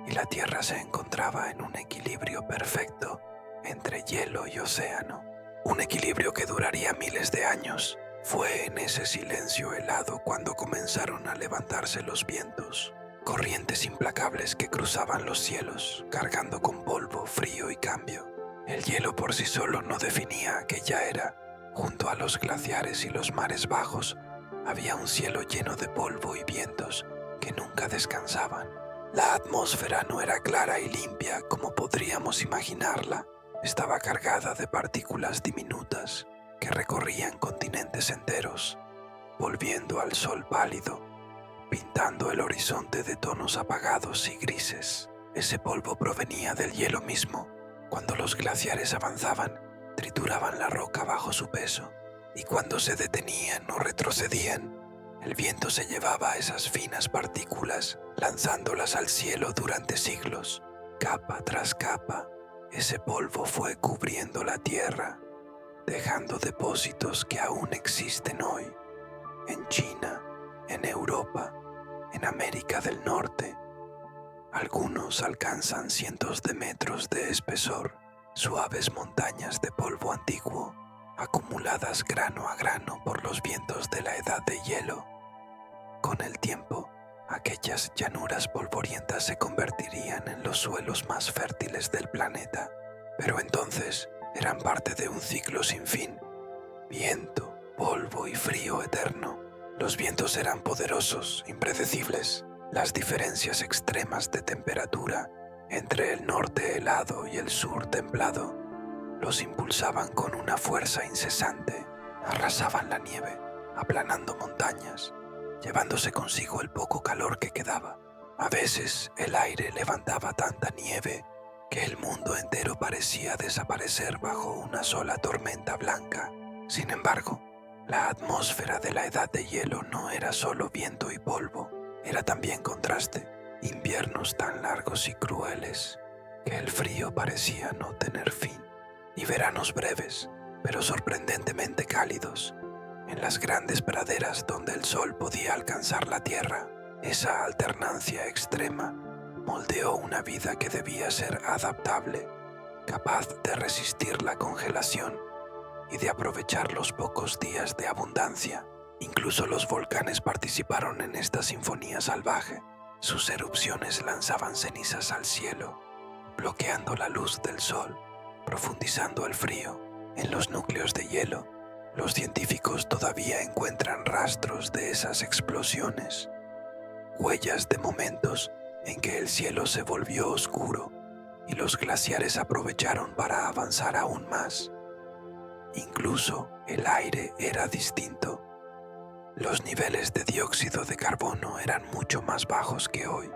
A: y la Tierra se encontraba en un equilibrio perfecto entre hielo y océano. Un equilibrio que duraría miles de años. Fue en ese silencio helado cuando comenzaron a levantarse los vientos, corrientes implacables que cruzaban los cielos, cargando con polvo, frío y cambio. El hielo por sí solo no definía aquella era. Junto a los glaciares y los mares bajos había un cielo lleno de polvo y vientos que nunca descansaban. La atmósfera no era clara y limpia como podríamos imaginarla. Estaba cargada de partículas diminutas que recorrían continentes enteros, volviendo al sol pálido, pintando el horizonte de tonos apagados y grises. Ese polvo provenía del hielo mismo. Cuando los glaciares avanzaban, trituraban la roca bajo su peso, y cuando se detenían o retrocedían, el viento se llevaba esas finas partículas, lanzándolas al cielo durante siglos. Capa tras capa, ese polvo fue cubriendo la tierra, dejando depósitos que aún existen hoy, en China, en Europa, en América del Norte. Algunos alcanzan cientos de metros de espesor, suaves montañas de polvo antiguo, acumuladas grano a grano por los vientos de la edad de hielo. Con el tiempo, aquellas llanuras polvorientas se convertirían en los suelos más fértiles del planeta, pero entonces eran parte de un ciclo sin fin: viento, polvo y frío eterno. Los vientos eran poderosos, impredecibles. Las diferencias extremas de temperatura entre el norte helado y el sur templado los impulsaban con una fuerza incesante. Arrasaban la nieve, aplanando montañas, llevándose consigo el poco calor que quedaba. A veces el aire levantaba tanta nieve que el mundo entero parecía desaparecer bajo una sola tormenta blanca. Sin embargo, la atmósfera de la edad de hielo no era solo viento y polvo, era también contraste, inviernos tan largos y crueles que el frío parecía no tener fin, y veranos breves, pero sorprendentemente cálidos, en las grandes praderas donde el sol podía alcanzar la tierra. Esa alternancia extrema moldeó una vida que debía ser adaptable, capaz de resistir la congelación y de aprovechar los pocos días de abundancia. Incluso los volcanes participaron en esta sinfonía salvaje. Sus erupciones lanzaban cenizas al cielo, bloqueando la luz del sol, profundizando el frío. En los núcleos de hielo, los científicos todavía encuentran rastros de esas explosiones, huellas de momentos en que el cielo se volvió oscuro y los glaciares aprovecharon para avanzar aún más. Incluso el aire era distinto. Los niveles de dióxido de carbono eran mucho más bajos que hoy,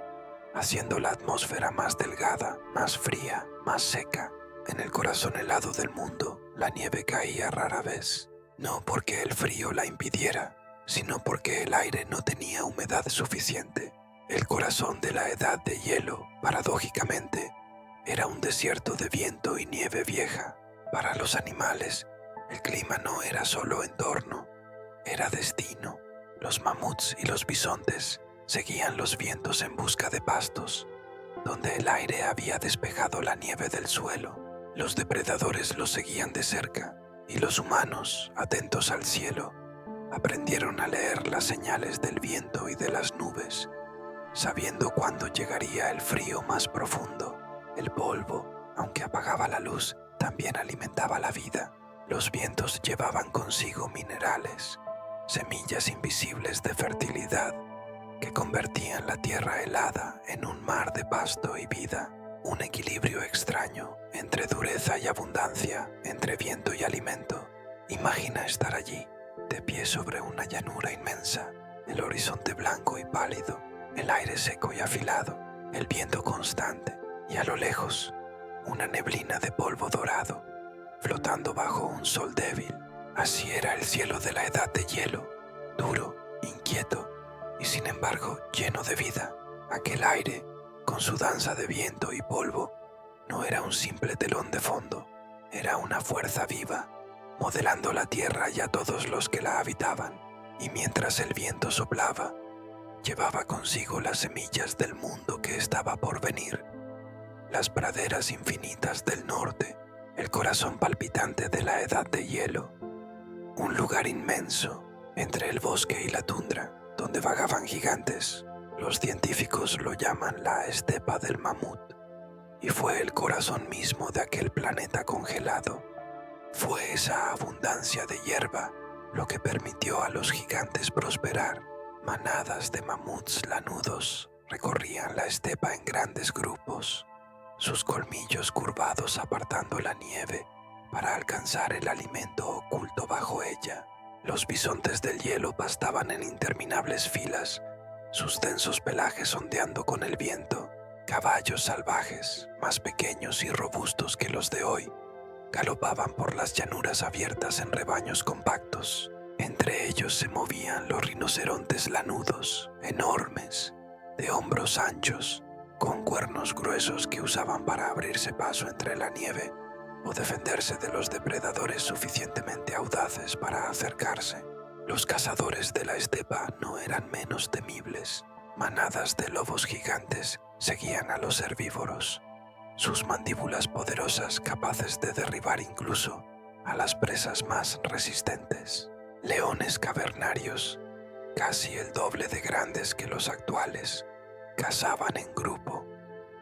A: haciendo la atmósfera más delgada, más fría, más seca. En el corazón helado del mundo, la nieve caía rara vez, no porque el frío la impidiera, sino porque el aire no tenía humedad suficiente. El corazón de la edad de hielo, paradójicamente, era un desierto de viento y nieve vieja. Para los animales, el clima no era solo entorno, era destino. Los mamuts y los bisontes seguían los vientos en busca de pastos, donde el aire había despejado la nieve del suelo. Los depredadores los seguían de cerca, y los humanos, atentos al cielo, aprendieron a leer las señales del viento y de las nubes, sabiendo cuándo llegaría el frío más profundo. El polvo, aunque apagaba la luz, también alimentaba la vida. Los vientos llevaban consigo minerales, semillas invisibles de fertilidad que convertían la tierra helada en un mar de pasto y vida, un equilibrio extraño entre dureza y abundancia, entre viento y alimento. Imagina estar allí, de pie sobre una llanura inmensa, el horizonte blanco y pálido, el aire seco y afilado, el viento constante, y a lo lejos, una neblina de polvo dorado, flotando bajo un sol débil. Así era el cielo de la edad de hielo, duro, inquieto y sin embargo lleno de vida. Aquel aire, con su danza de viento y polvo, no era un simple telón de fondo, era una fuerza viva, modelando la tierra y a todos los que la habitaban. Y mientras el viento soplaba, llevaba consigo las semillas del mundo que estaba por venir. Las praderas infinitas del norte, el corazón palpitante de la edad de hielo, un lugar inmenso entre el bosque y la tundra, donde vagaban gigantes. Los científicos lo llaman la estepa del mamut, y fue el corazón mismo de aquel planeta congelado. Fue esa abundancia de hierba lo que permitió a los gigantes prosperar. Manadas de mamuts lanudos recorrían la estepa en grandes grupos, sus colmillos curvados apartando la nieve para alcanzar el alimento oculto bajo ella. Los bisontes del hielo pastaban en interminables filas, sus densos pelajes ondeando con el viento. Caballos salvajes, más pequeños y robustos que los de hoy, galopaban por las llanuras abiertas en rebaños compactos. Entre ellos se movían los rinocerontes lanudos, enormes, de hombros anchos, con cuernos gruesos que usaban para abrirse paso entre la nieve o defenderse de los depredadores suficientemente audaces para acercarse. Los cazadores de la estepa no eran menos temibles. Manadas de lobos gigantes seguían a los herbívoros, sus mandíbulas poderosas capaces de derribar incluso a las presas más resistentes. Leones cavernarios, casi el doble de grandes que los actuales, cazaban en grupo,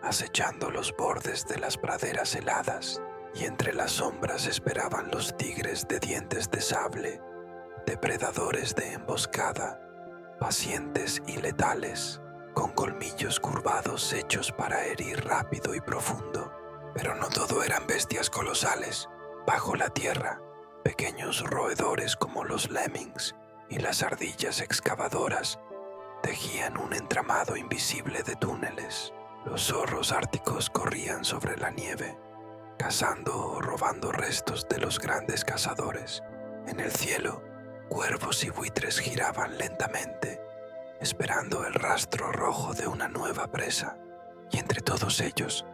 A: acechando los bordes de las praderas heladas, y entre las sombras esperaban los tigres de dientes de sable, depredadores de emboscada, pacientes y letales, con colmillos curvados hechos para herir rápido y profundo. Pero no todo eran bestias colosales. Bajo la tierra, pequeños roedores como los lemmings y las ardillas excavadoras tejían un entramado invisible de túneles. Los zorros árticos corrían sobre la nieve, cazando o robando restos de los grandes cazadores. En el cielo, cuervos y buitres giraban lentamente, esperando el rastro rojo de una nueva presa. Y entre todos ellos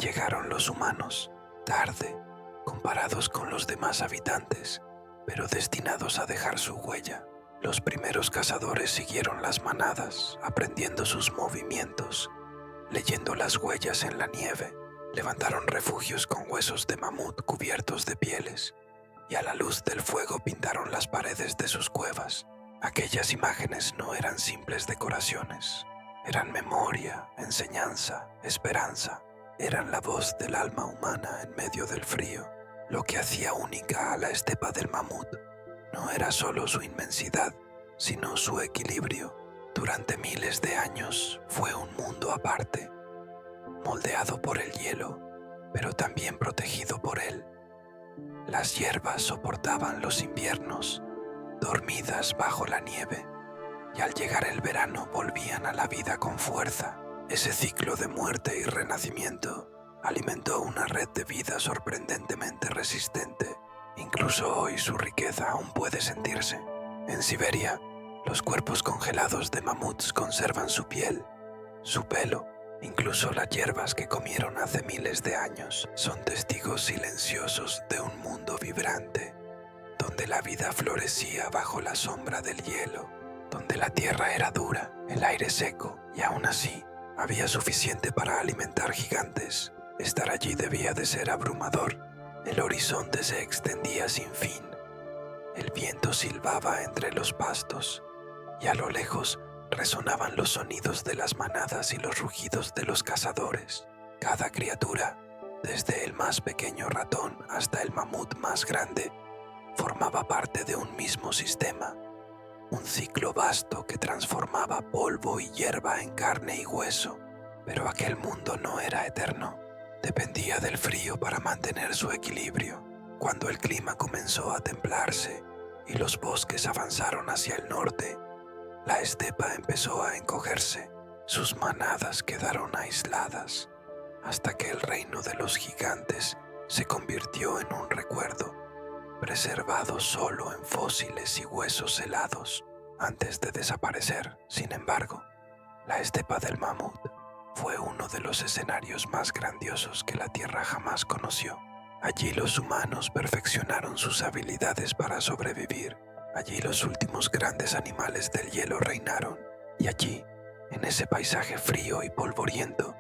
A: llegaron los humanos, tarde, comparados con los demás habitantes, pero destinados a dejar su huella. Los primeros cazadores siguieron las manadas, aprendiendo sus movimientos, leyendo las huellas en la nieve. Levantaron refugios con huesos de mamut cubiertos de pieles, y a la luz del fuego pintaron las paredes de sus cuevas. Aquellas imágenes no eran simples decoraciones, eran memoria, enseñanza, esperanza. Eran la voz del alma humana en medio del frío. Lo que hacía única a la estepa del mamut no era solo su inmensidad, sino su equilibrio. Durante miles de años fue un mundo aparte, moldeado por el hielo, pero también protegido por él. Las hierbas soportaban los inviernos, dormidas bajo la nieve, y al llegar el verano volvían a la vida con fuerza. Ese ciclo de muerte y renacimiento alimentó una red de vida sorprendentemente resistente. Incluso hoy su riqueza aún puede sentirse. En Siberia, los cuerpos congelados de mamuts conservan su piel, su pelo, incluso las hierbas que comieron hace miles de años. Son testigos silenciosos de un mundo vibrante, donde la vida florecía bajo la sombra del hielo, donde la tierra era dura, el aire seco, y aún así había suficiente para alimentar gigantes. Estar allí debía de ser abrumador. El horizonte se extendía sin fin. El viento silbaba entre los pastos, y a lo lejos resonaban los sonidos de las manadas y los rugidos de los cazadores. Cada criatura, desde el más pequeño ratón hasta el mamut más grande, formaba parte de un mismo sistema, un ciclo vasto que transformaba polvo y hierba en carne y hueso. Pero aquel mundo no era eterno. Dependía del frío para mantener su equilibrio. Cuando el clima comenzó a templarse y los bosques avanzaron hacia el norte, la estepa empezó a encogerse. Sus manadas quedaron aisladas, hasta que el reino de los gigantes se convirtió en un recuerdo, preservado solo en fósiles y huesos helados. Antes de desaparecer, sin embargo, la estepa del mamut fue uno de los escenarios más grandiosos que la Tierra jamás conoció. Allí los humanos perfeccionaron sus habilidades para sobrevivir. Allí los últimos grandes animales del hielo reinaron. Y allí, en ese paisaje frío y polvoriento,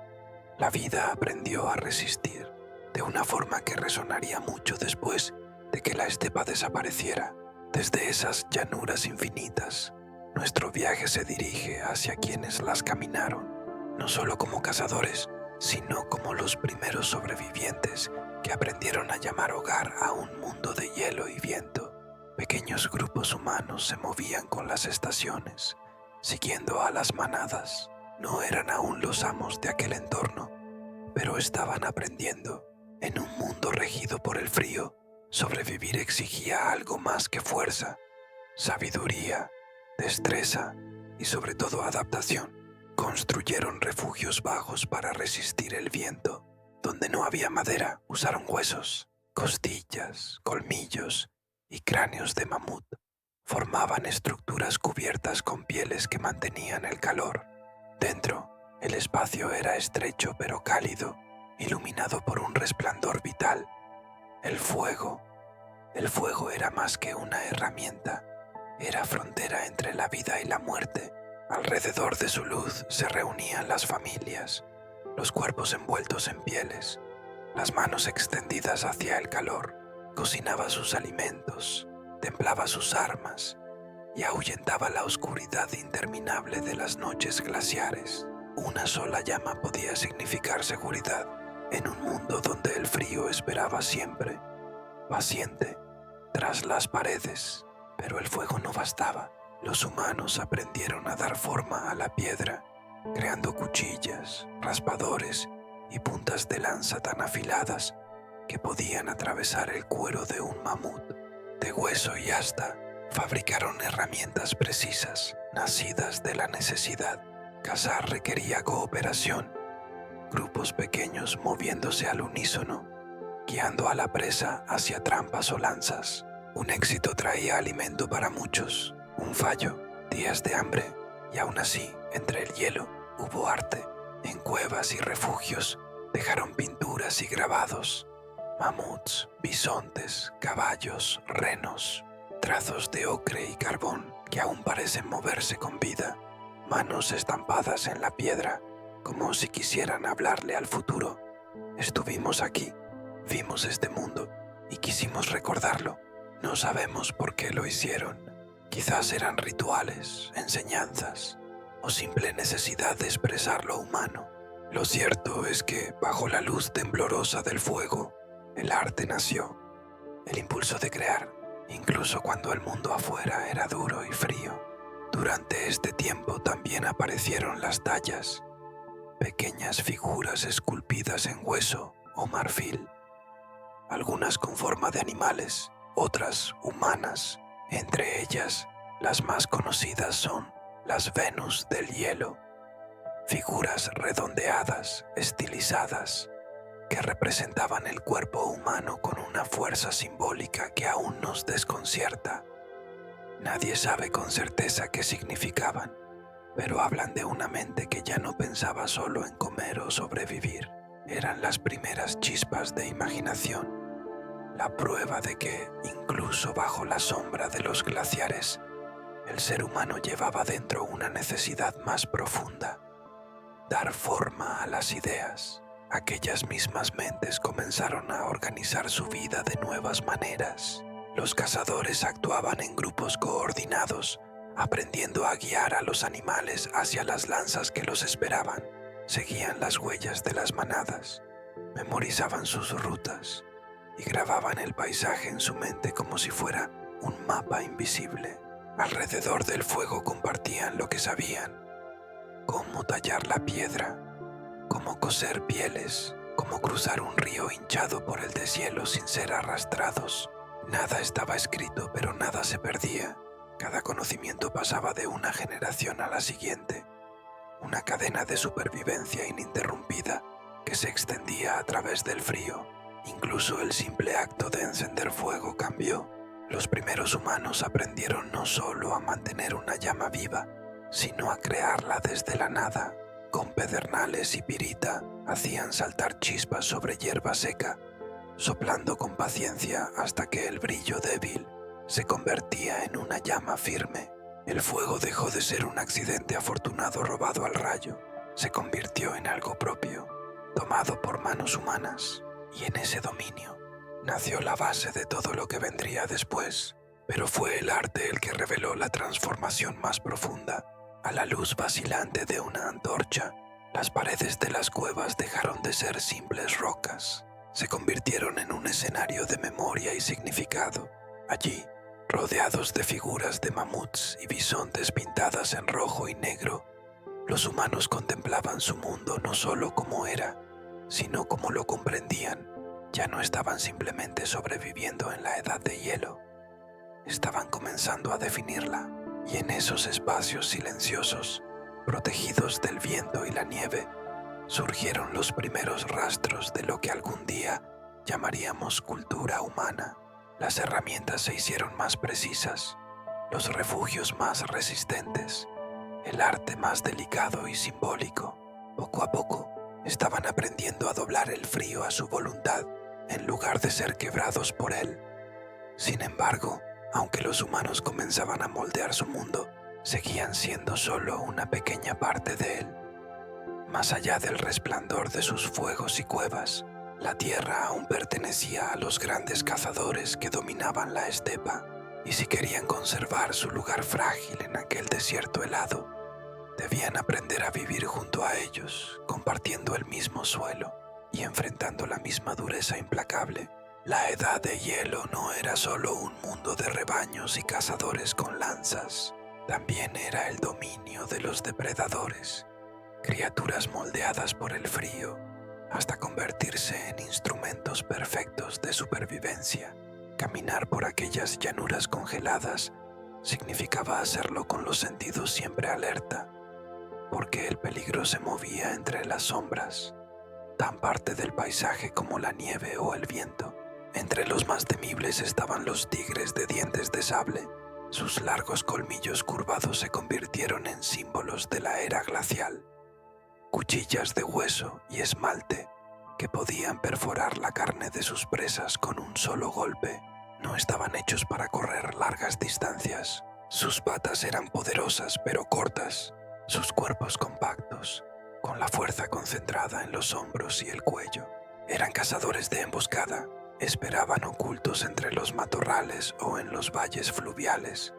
A: la vida aprendió a resistir, de una forma que resonaría mucho después de que la estepa desapareciera. Desde esas llanuras infinitas, nuestro viaje se dirige hacia quienes las caminaron, no solo como cazadores, sino como los primeros sobrevivientes que aprendieron a llamar hogar a un mundo de hielo y viento. Pequeños grupos humanos se movían con las estaciones, siguiendo a las manadas. No eran aún los amos de aquel entorno, pero estaban aprendiendo. En un mundo regido por el frío, sobrevivir exigía algo más que fuerza, sabiduría, destreza y sobre todo adaptación. Construyeron refugios bajos para resistir el viento. Donde no había madera, usaron huesos, costillas, colmillos y cráneos de mamut. Formaban estructuras cubiertas con pieles que mantenían el calor. Dentro, el espacio era estrecho pero cálido, iluminado por un resplandor vital. El fuego era más que una herramienta, era frontera entre la vida y la muerte. Alrededor de su luz se reunían las familias, los cuerpos envueltos en pieles, las manos extendidas hacia el calor. Cocinaba sus alimentos, templaba sus armas y ahuyentaba la oscuridad interminable de las noches glaciares. Una sola llama podía significar seguridad en un mundo donde el frío esperaba siempre, paciente, tras las paredes. Pero el fuego no bastaba. Los humanos aprendieron a dar forma a la piedra, creando cuchillas, raspadores y puntas de lanza tan afiladas que podían atravesar el cuero de un mamut. De hueso y asta, fabricaron herramientas precisas, nacidas de la necesidad. Cazar requería cooperación, grupos pequeños moviéndose al unísono, guiando a la presa hacia trampas o lanzas. Un éxito traía alimento para muchos, un fallo, días de hambre, y aún así, entre el hielo, hubo arte. En cuevas y refugios dejaron pinturas y grabados, mamuts, bisontes, caballos, renos, trazos de ocre y carbón que aún parecen moverse con vida, manos estampadas en la piedra, como si quisieran hablarle al futuro. Estuvimos aquí, vimos este mundo y quisimos recordarlo. No sabemos por qué lo hicieron. Quizás eran rituales, enseñanzas o simple necesidad de expresar lo humano. Lo cierto es que, bajo la luz temblorosa del fuego, el arte nació. El impulso de crear, incluso cuando el mundo afuera era duro y frío. Durante este tiempo también aparecieron las tallas, pequeñas figuras esculpidas en hueso o marfil, algunas con forma de animales, otras humanas. Entre ellas, las más conocidas son las Venus del hielo, figuras redondeadas, estilizadas, que representaban el cuerpo humano con una fuerza simbólica que aún nos desconcierta. Nadie sabe con certeza qué significaban, pero hablan de una mente que ya no pensaba solo en comer o sobrevivir. Eran las primeras chispas de imaginación, la prueba de que, incluso bajo la sombra de los glaciares, el ser humano llevaba dentro una necesidad más profunda: dar forma a las ideas. Aquellas mismas mentes comenzaron a organizar su vida de nuevas maneras. Los cazadores actuaban en grupos coordinados, aprendiendo a guiar a los animales hacia las lanzas que los esperaban. Seguían las huellas de las manadas, memorizaban sus rutas y grababan el paisaje en su mente como si fuera un mapa invisible. Alrededor del fuego compartían lo que sabían: cómo tallar la piedra, cómo coser pieles, cómo cruzar un río hinchado por el deshielo sin ser arrastrados. Nada estaba escrito, pero nada se perdía. Cada conocimiento pasaba de una generación a la siguiente, una cadena de supervivencia ininterrumpida que se extendía a través del frío. Incluso el simple acto de encender fuego cambió. Los primeros humanos aprendieron no solo a mantener una llama viva, sino a crearla desde la nada. Con pedernales y pirita hacían saltar chispas sobre hierba seca, soplando con paciencia hasta que el brillo débil se convertía en una llama firme. El fuego dejó de ser un accidente afortunado robado al rayo. Se convirtió en algo propio, tomado por manos humanas. Y en ese dominio nació la base de todo lo que vendría después. Pero fue el arte el que reveló la transformación más profunda. A la luz vacilante de una antorcha, Las paredes de las cuevas dejaron de ser simples rocas, se convirtieron en un escenario de memoria y significado. Allí, rodeados de figuras de mamuts y bisontes pintadas en rojo y negro, los humanos contemplaban su mundo no solo como era, sino como lo comprendían. Ya no estaban simplemente sobreviviendo en la edad de hielo, estaban comenzando a definirla, y en esos espacios silenciosos, protegidos del viento y la nieve, surgieron los primeros rastros de lo que algún día llamaríamos cultura humana. Las herramientas se hicieron más precisas, los refugios más resistentes, el arte más delicado y simbólico. Poco a poco, estaban aprendiendo a doblar el frío a su voluntad, en lugar de ser quebrados por él. Sin embargo, aunque los humanos comenzaban a moldear su mundo, seguían siendo solo una pequeña parte de él. Más allá del resplandor de sus fuegos y cuevas, la tierra aún pertenecía a los grandes cazadores que dominaban la estepa, y si querían conservar su lugar frágil en aquel desierto helado, debían aprender a vivir junto a ellos, compartiendo el mismo suelo y enfrentando la misma dureza implacable. La edad de hielo no era solo un mundo de rebaños y cazadores con lanzas, también era el dominio de los depredadores, criaturas moldeadas por el frío hasta convertirse en instrumentos perfectos de supervivencia. Caminar por aquellas llanuras congeladas significaba hacerlo con los sentidos siempre alerta, porque el peligro se movía entre las sombras, tan parte del paisaje como la nieve o el viento. Entre los más temibles estaban los tigres de dientes de sable. Sus largos colmillos curvados se convirtieron en símbolos de la era glacial. Cuchillas de hueso y esmalte que podían perforar la carne de sus presas con un solo golpe. No estaban hechos para correr largas distancias. Sus patas eran poderosas pero cortas, sus cuerpos compactos, con la fuerza concentrada en los hombros y el cuello. Eran cazadores de emboscada. Esperaban ocultos entre los matorrales o en los valles fluviales,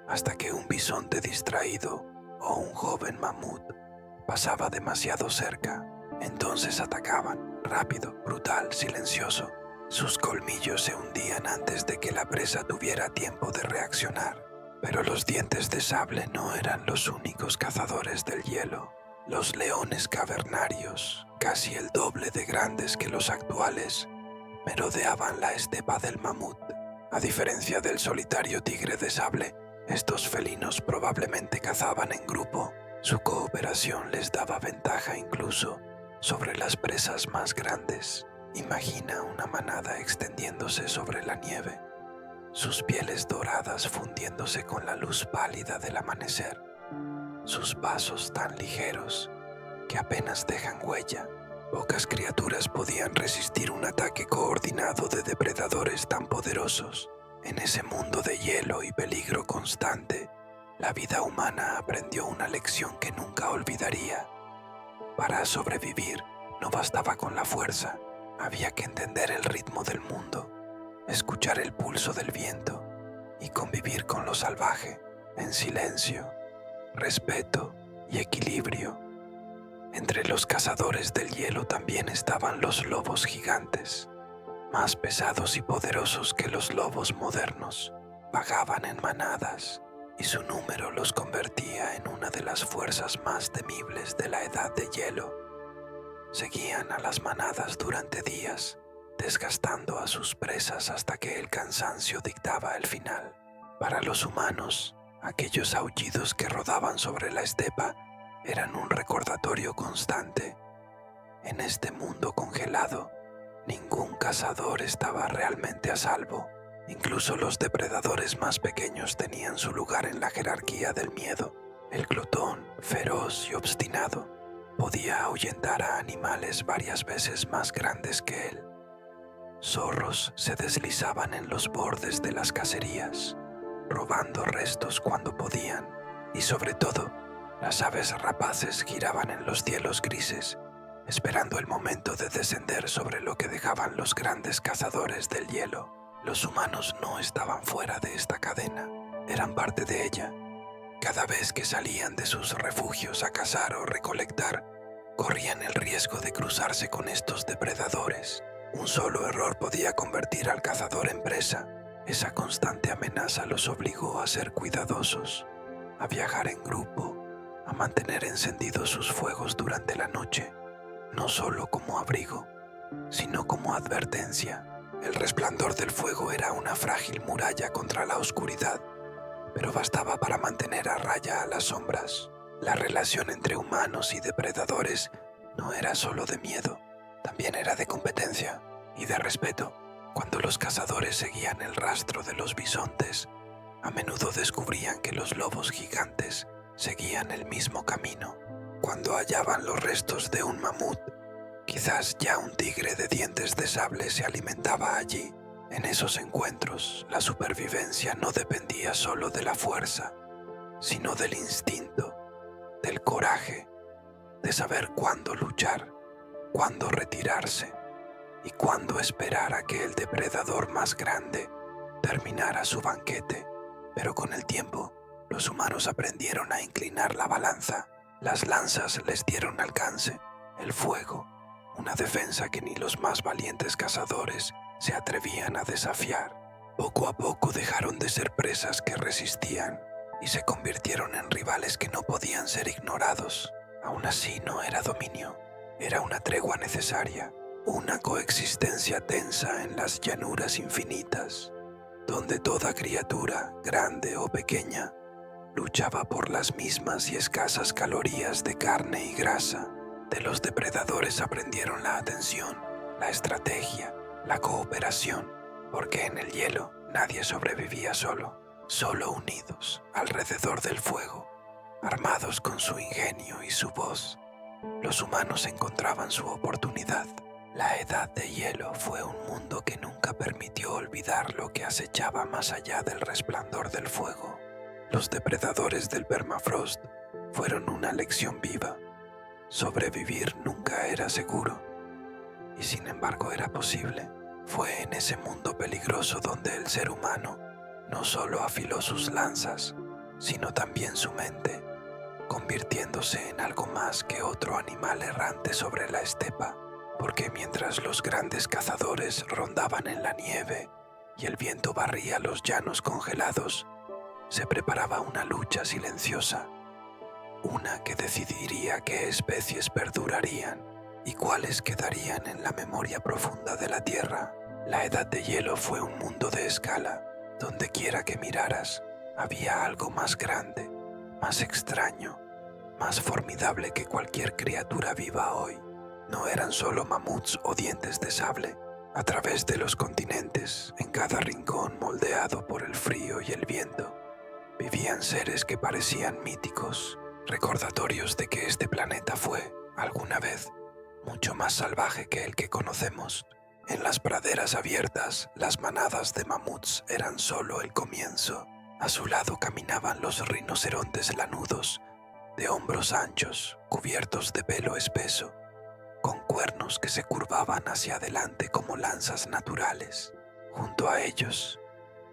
A: hasta que un bisonte distraído o un joven mamut pasaba demasiado cerca. Entonces atacaban, rápido, brutal, silencioso. Sus colmillos se hundían antes de que la presa tuviera tiempo de reaccionar. Pero los dientes de sable no eran los únicos cazadores del hielo. Los leones cavernarios, casi el doble de grandes que los actuales, merodeaban la estepa del mamut. A diferencia del solitario tigre de sable, estos felinos probablemente cazaban en grupo. Su cooperación les daba ventaja incluso sobre las presas más grandes. Imagina una manada extendiéndose sobre la nieve, sus pieles doradas fundiéndose con la luz pálida del amanecer, sus pasos tan ligeros que apenas dejan huella. Pocas criaturas podían resistir un ataque coordinado de depredadores tan poderosos. En ese mundo de hielo y peligro constante, la vida humana aprendió una lección que nunca olvidaría. Para sobrevivir, no bastaba con la fuerza, había que entender el ritmo del mundo, escuchar el pulso del viento y convivir con lo salvaje, en silencio, respeto y equilibrio. Entre los cazadores del hielo también estaban los lobos gigantes, más pesados y poderosos que los lobos modernos. Vagaban en manadas y su número los convertía en una de las fuerzas más temibles de la edad de hielo. Seguían a las manadas durante días, desgastando a sus presas hasta que el cansancio dictaba el final. Para los humanos, aquellos aullidos que rodaban sobre la estepa eran un recordatorio constante. En este mundo congelado, ningún cazador estaba realmente a salvo. Incluso los depredadores más pequeños tenían su lugar en la jerarquía del miedo. El glotón, feroz y obstinado, podía ahuyentar a animales varias veces más grandes que él. Zorros se deslizaban en los bordes de las cacerías, robando restos cuando podían, y sobre todo, las aves rapaces giraban en los cielos grises, esperando el momento de descender sobre lo que dejaban los grandes cazadores del hielo. Los humanos no estaban fuera de esta cadena, eran parte de ella. Cada vez que salían de sus refugios a cazar o recolectar, corrían el riesgo de cruzarse con estos depredadores. Un solo error podía convertir al cazador en presa. Esa constante amenaza los obligó a ser cuidadosos, a viajar en grupo, a mantener encendidos sus fuegos durante la noche, no solo como abrigo, sino como advertencia. El resplandor del fuego era una frágil muralla contra la oscuridad, pero bastaba para mantener a raya a las sombras. La relación entre humanos y depredadores no era solo de miedo, también era de competencia y de respeto. Cuando los cazadores seguían el rastro de los bisontes, a menudo descubrían que los lobos gigantes seguían el mismo camino. Cuando hallaban los restos de un mamut, quizás ya un tigre de dientes de sable se alimentaba allí. En esos encuentros, la supervivencia no dependía solo de la fuerza, sino del instinto, del coraje, de saber cuándo luchar, cuándo retirarse y cuándo esperar a que el depredador más grande terminara su banquete. Pero con el tiempo, los humanos aprendieron a inclinar la balanza. Las lanzas les dieron alcance, el fuego, una defensa que ni los más valientes cazadores se atrevían a desafiar. Poco a poco dejaron de ser presas que resistían y se convirtieron en rivales que no podían ser ignorados. Aún así no era dominio, era una tregua necesaria, una coexistencia tensa en las llanuras infinitas, donde toda criatura, grande o pequeña, luchaba por las mismas y escasas calorías de carne y grasa. De los depredadores aprendieron la atención, la estrategia, la cooperación, porque en el hielo nadie sobrevivía solo unidos alrededor del fuego, armados con su ingenio y su voz. Los humanos encontraban su oportunidad. La edad de hielo fue un mundo que nunca permitió olvidar lo que acechaba más allá del resplandor del fuego. Los depredadores del permafrost fueron una lección viva. Sobrevivir nunca era seguro, y sin embargo era posible. Fue en ese mundo peligroso donde el ser humano no solo afiló sus lanzas, sino también su mente, convirtiéndose en algo más que otro animal errante sobre la estepa. Porque mientras los grandes cazadores rondaban en la nieve y el viento barría los llanos congelados, se preparaba una lucha silenciosa, una que decidiría qué especies perdurarían y cuáles quedarían en la memoria profunda de la Tierra. La Edad de Hielo fue un mundo de escala. Donde quiera que miraras, había algo más grande, más extraño, más formidable que cualquier criatura viva hoy. No eran solo mamuts o dientes de sable. A través de los continentes, en cada rincón moldeado por el frío y el viento, vivían seres que parecían míticos, recordatorios de que este planeta fue, alguna vez, mucho más salvaje que el que conocemos. En las praderas abiertas, las manadas de mamuts eran solo el comienzo. A su lado caminaban los rinocerontes lanudos, de hombros anchos, cubiertos de pelo espeso, con cuernos que se curvaban hacia adelante como lanzas naturales. Junto a ellos,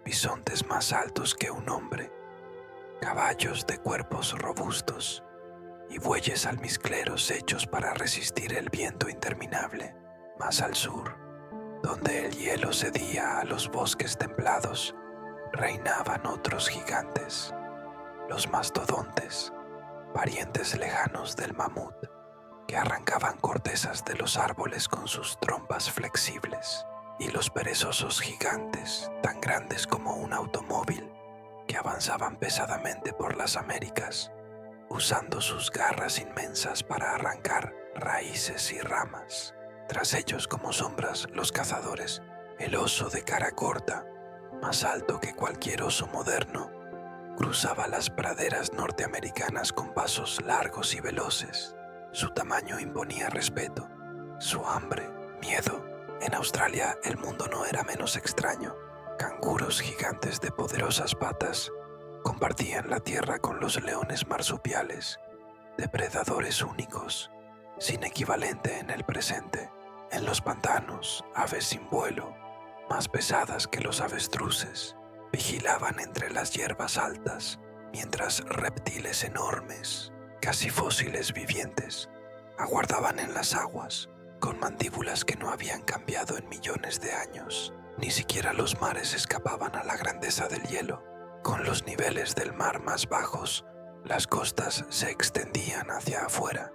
A: bisontes más altos que un hombre, caballos de cuerpos robustos y bueyes almizcleros hechos para resistir el viento interminable. Más al sur, donde el hielo cedía a los bosques templados, reinaban otros gigantes, los mastodontes, parientes lejanos del mamut, que arrancaban cortezas de los árboles con sus trompas flexibles, y los perezosos gigantes, tan grandes como un automóvil, que avanzaban pesadamente por las Américas, usando sus garras inmensas para arrancar raíces y ramas. Tras ellos, como sombras, los cazadores, el oso de cara corta, más alto que cualquier oso moderno, cruzaba las praderas norteamericanas con pasos largos y veloces. Su tamaño imponía respeto, su hambre, miedo. En Australia el mundo no era menos extraño. Canguros gigantes de poderosas patas compartían la tierra con los leones marsupiales, depredadores únicos, sin equivalente en el presente. En los pantanos, aves sin vuelo, más pesadas que los avestruces, vigilaban entre las hierbas altas, mientras reptiles enormes, casi fósiles vivientes, aguardaban en las aguas, con mandíbulas que no habían cambiado en millones de años. Ni siquiera los mares escapaban a la grandeza del hielo. Con los niveles del mar más bajos, las costas se extendían hacia afuera,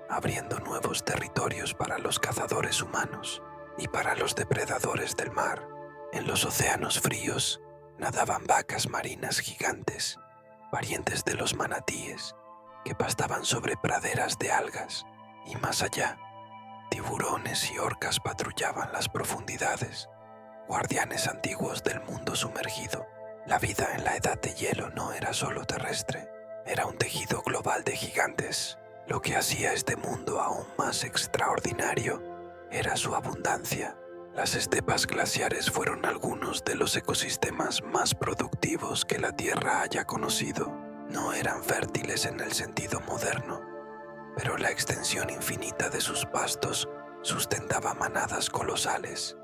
A: abriendo nuevos territorios para los cazadores humanos y para los depredadores del mar. En los océanos fríos nadaban vacas marinas gigantes, parientes de los manatíes, que pastaban sobre praderas de algas, y más allá, tiburones y orcas patrullaban las profundidades, guardianes antiguos del mundo sumergido. La vida en la edad de hielo no era solo terrestre, era un tejido global de gigantes. Lo que hacía este mundo aún más extraordinario era su abundancia. Las estepas glaciares fueron algunos de los ecosistemas más productivos que la Tierra haya conocido. No eran fértiles en el sentido moderno, pero la extensión infinita de sus pastos sustentaba manadas colosales,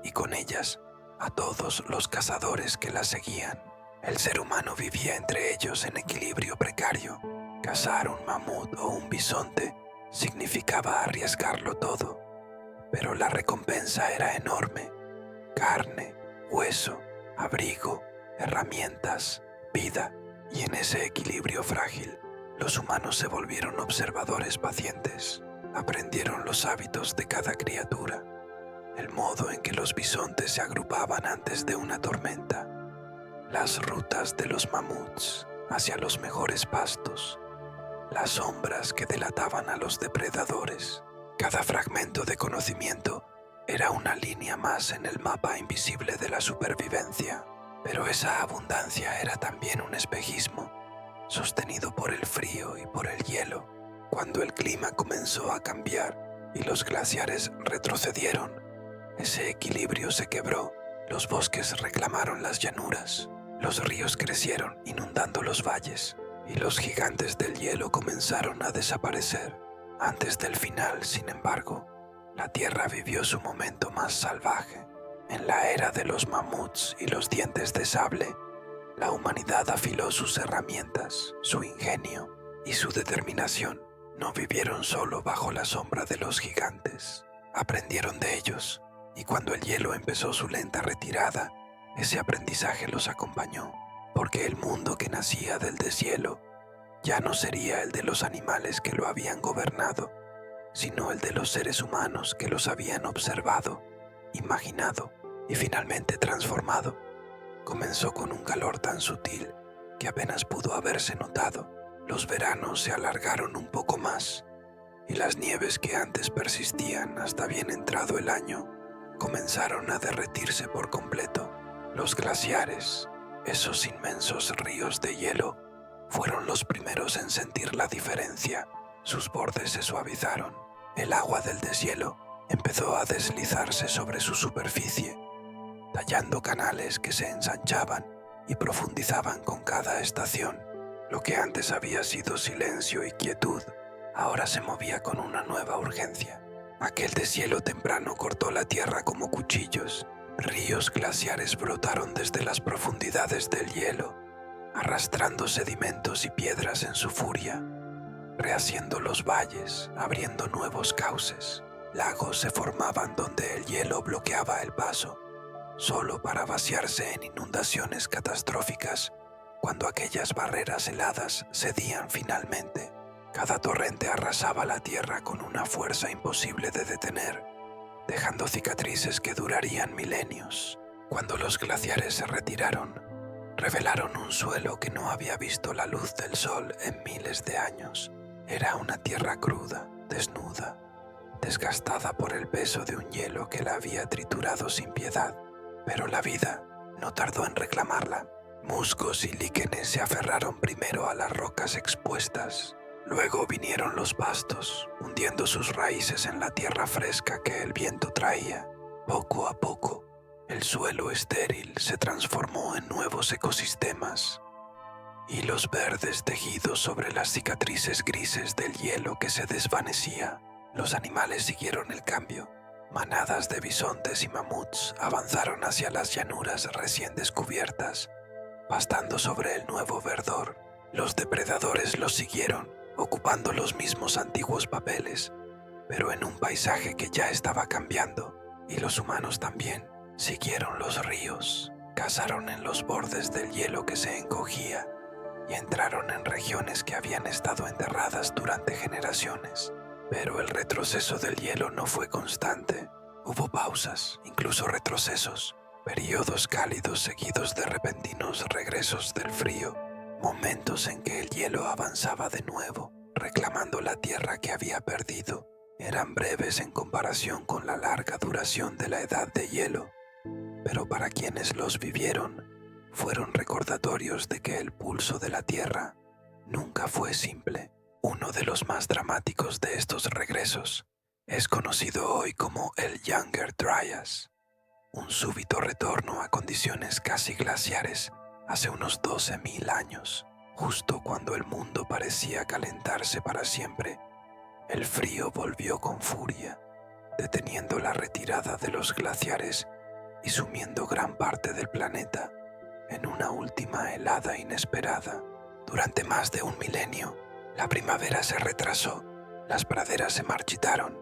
A: y con ellas a todos los cazadores que las seguían. El ser humano vivía entre ellos en equilibrio precario. Cazar un mamut o un bisonte significaba arriesgarlo todo, pero la recompensa era enorme: carne, hueso, abrigo, herramientas, vida. Y en ese equilibrio frágil, los humanos se volvieron observadores pacientes. Aprendieron los hábitos de cada criatura, el modo en que los bisontes se agrupaban antes de una tormenta, las rutas de los mamuts hacia los mejores pastos, las sombras que delataban a los depredadores. Cada fragmento de conocimiento era una línea más en el mapa invisible de la supervivencia. Pero esa abundancia era también un espejismo, sostenido por el frío y por el hielo. Cuando el clima comenzó a cambiar y los glaciares retrocedieron, ese equilibrio se quebró. Los bosques reclamaron las llanuras, los ríos crecieron inundando los valles, y los gigantes del hielo comenzaron a desaparecer. Antes del final, sin embargo, la Tierra vivió su momento más salvaje. En la era de los mamuts y los dientes de sable, la humanidad afiló sus herramientas, su ingenio y su determinación. No vivieron solo bajo la sombra de los gigantes, aprendieron de ellos, y cuando el hielo empezó su lenta retirada, ese aprendizaje los acompañó, porque el mundo que nacía del deshielo ya no sería el de los animales que lo habían gobernado, sino el de los seres humanos que los habían observado, imaginado y finalmente transformado. Comenzó con un calor tan sutil que apenas pudo haberse notado. Los veranos se alargaron un poco más, y las nieves que antes persistían hasta bien entrado el año comenzaron a derretirse por completo. Los glaciares, esos inmensos ríos de hielo, fueron los primeros en sentir la diferencia. Sus bordes se suavizaron. El agua del deshielo empezó a deslizarse sobre su superficie, tallando canales que se ensanchaban y profundizaban con cada estación. Lo que antes había sido silencio y quietud, ahora se movía con una nueva urgencia. Aquel deshielo temprano cortó la tierra como cuchillos. Ríos glaciares brotaron desde las profundidades del hielo, arrastrando sedimentos y piedras en su furia, rehaciendo los valles, abriendo nuevos cauces. Lagos se formaban donde el hielo bloqueaba el paso, solo para vaciarse en inundaciones catastróficas cuando aquellas barreras heladas cedían finalmente. Cada torrente arrasaba la tierra con una fuerza imposible de detener, dejando cicatrices que durarían milenios. Cuando los glaciares se retiraron, revelaron un suelo que no había visto la luz del sol en miles de años. Era una tierra cruda, desnuda, desgastada por el peso de un hielo que la había triturado sin piedad. Pero la vida no tardó en reclamarla. Musgos y líquenes se aferraron primero a las rocas expuestas. Luego vinieron los pastos, hundiendo sus raíces en la tierra fresca que el viento traía. Poco a poco, el suelo estéril se transformó en nuevos ecosistemas. Hilos verdes tejidos sobre las cicatrices grises del hielo que se desvanecía. Los animales siguieron el cambio. Manadas de bisontes y mamuts avanzaron hacia las llanuras recién descubiertas, pastando sobre el nuevo verdor. Los depredadores los siguieron, ocupando los mismos antiguos papeles, pero en un paisaje que ya estaba cambiando, y los humanos también. Siguieron los ríos, cazaron en los bordes del hielo que se encogía y entraron en regiones que habían estado enterradas durante generaciones. Pero el retroceso del hielo no fue constante. Hubo pausas, incluso retrocesos, periodos cálidos seguidos de repentinos regresos del frío, momentos en que el hielo avanzaba de nuevo, reclamando la tierra que había perdido. Eran breves en comparación con la larga duración de la edad de hielo, pero para quienes los vivieron, fueron recordatorios de que el pulso de la tierra nunca fue simple. Uno de los más dramáticos de estos regresos es conocido hoy como el Younger Dryas, un súbito retorno a condiciones casi glaciares hace unos 12.000 años, justo cuando el mundo parecía calentarse para siempre. El frío volvió con furia, deteniendo la retirada de los glaciares y sumiendo gran parte del planeta en una última helada inesperada. Durante más de un milenio, la primavera se retrasó, las praderas se marchitaron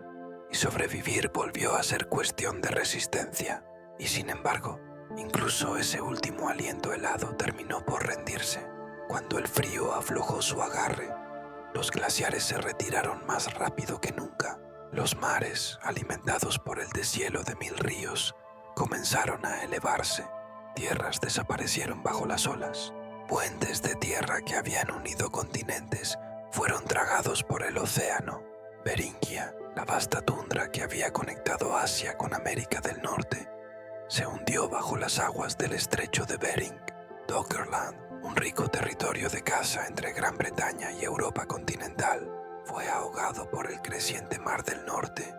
A: y sobrevivir volvió a ser cuestión de resistencia. Y sin embargo, incluso ese último aliento helado terminó por rendirse. Cuando el frío aflojó su agarre, los glaciares se retiraron más rápido que nunca. Los mares, alimentados por el deshielo de 1000 ríos, comenzaron a elevarse. Tierras desaparecieron bajo las olas. Puentes de tierra que habían unido continentes fueron tragados por el océano. Beringia, la vasta tundra que había conectado Asia con América del Norte, se hundió bajo las aguas del estrecho de Bering. Doggerland, un rico territorio de caza entre Gran Bretaña y Europa continental, fue ahogado por el creciente Mar del Norte.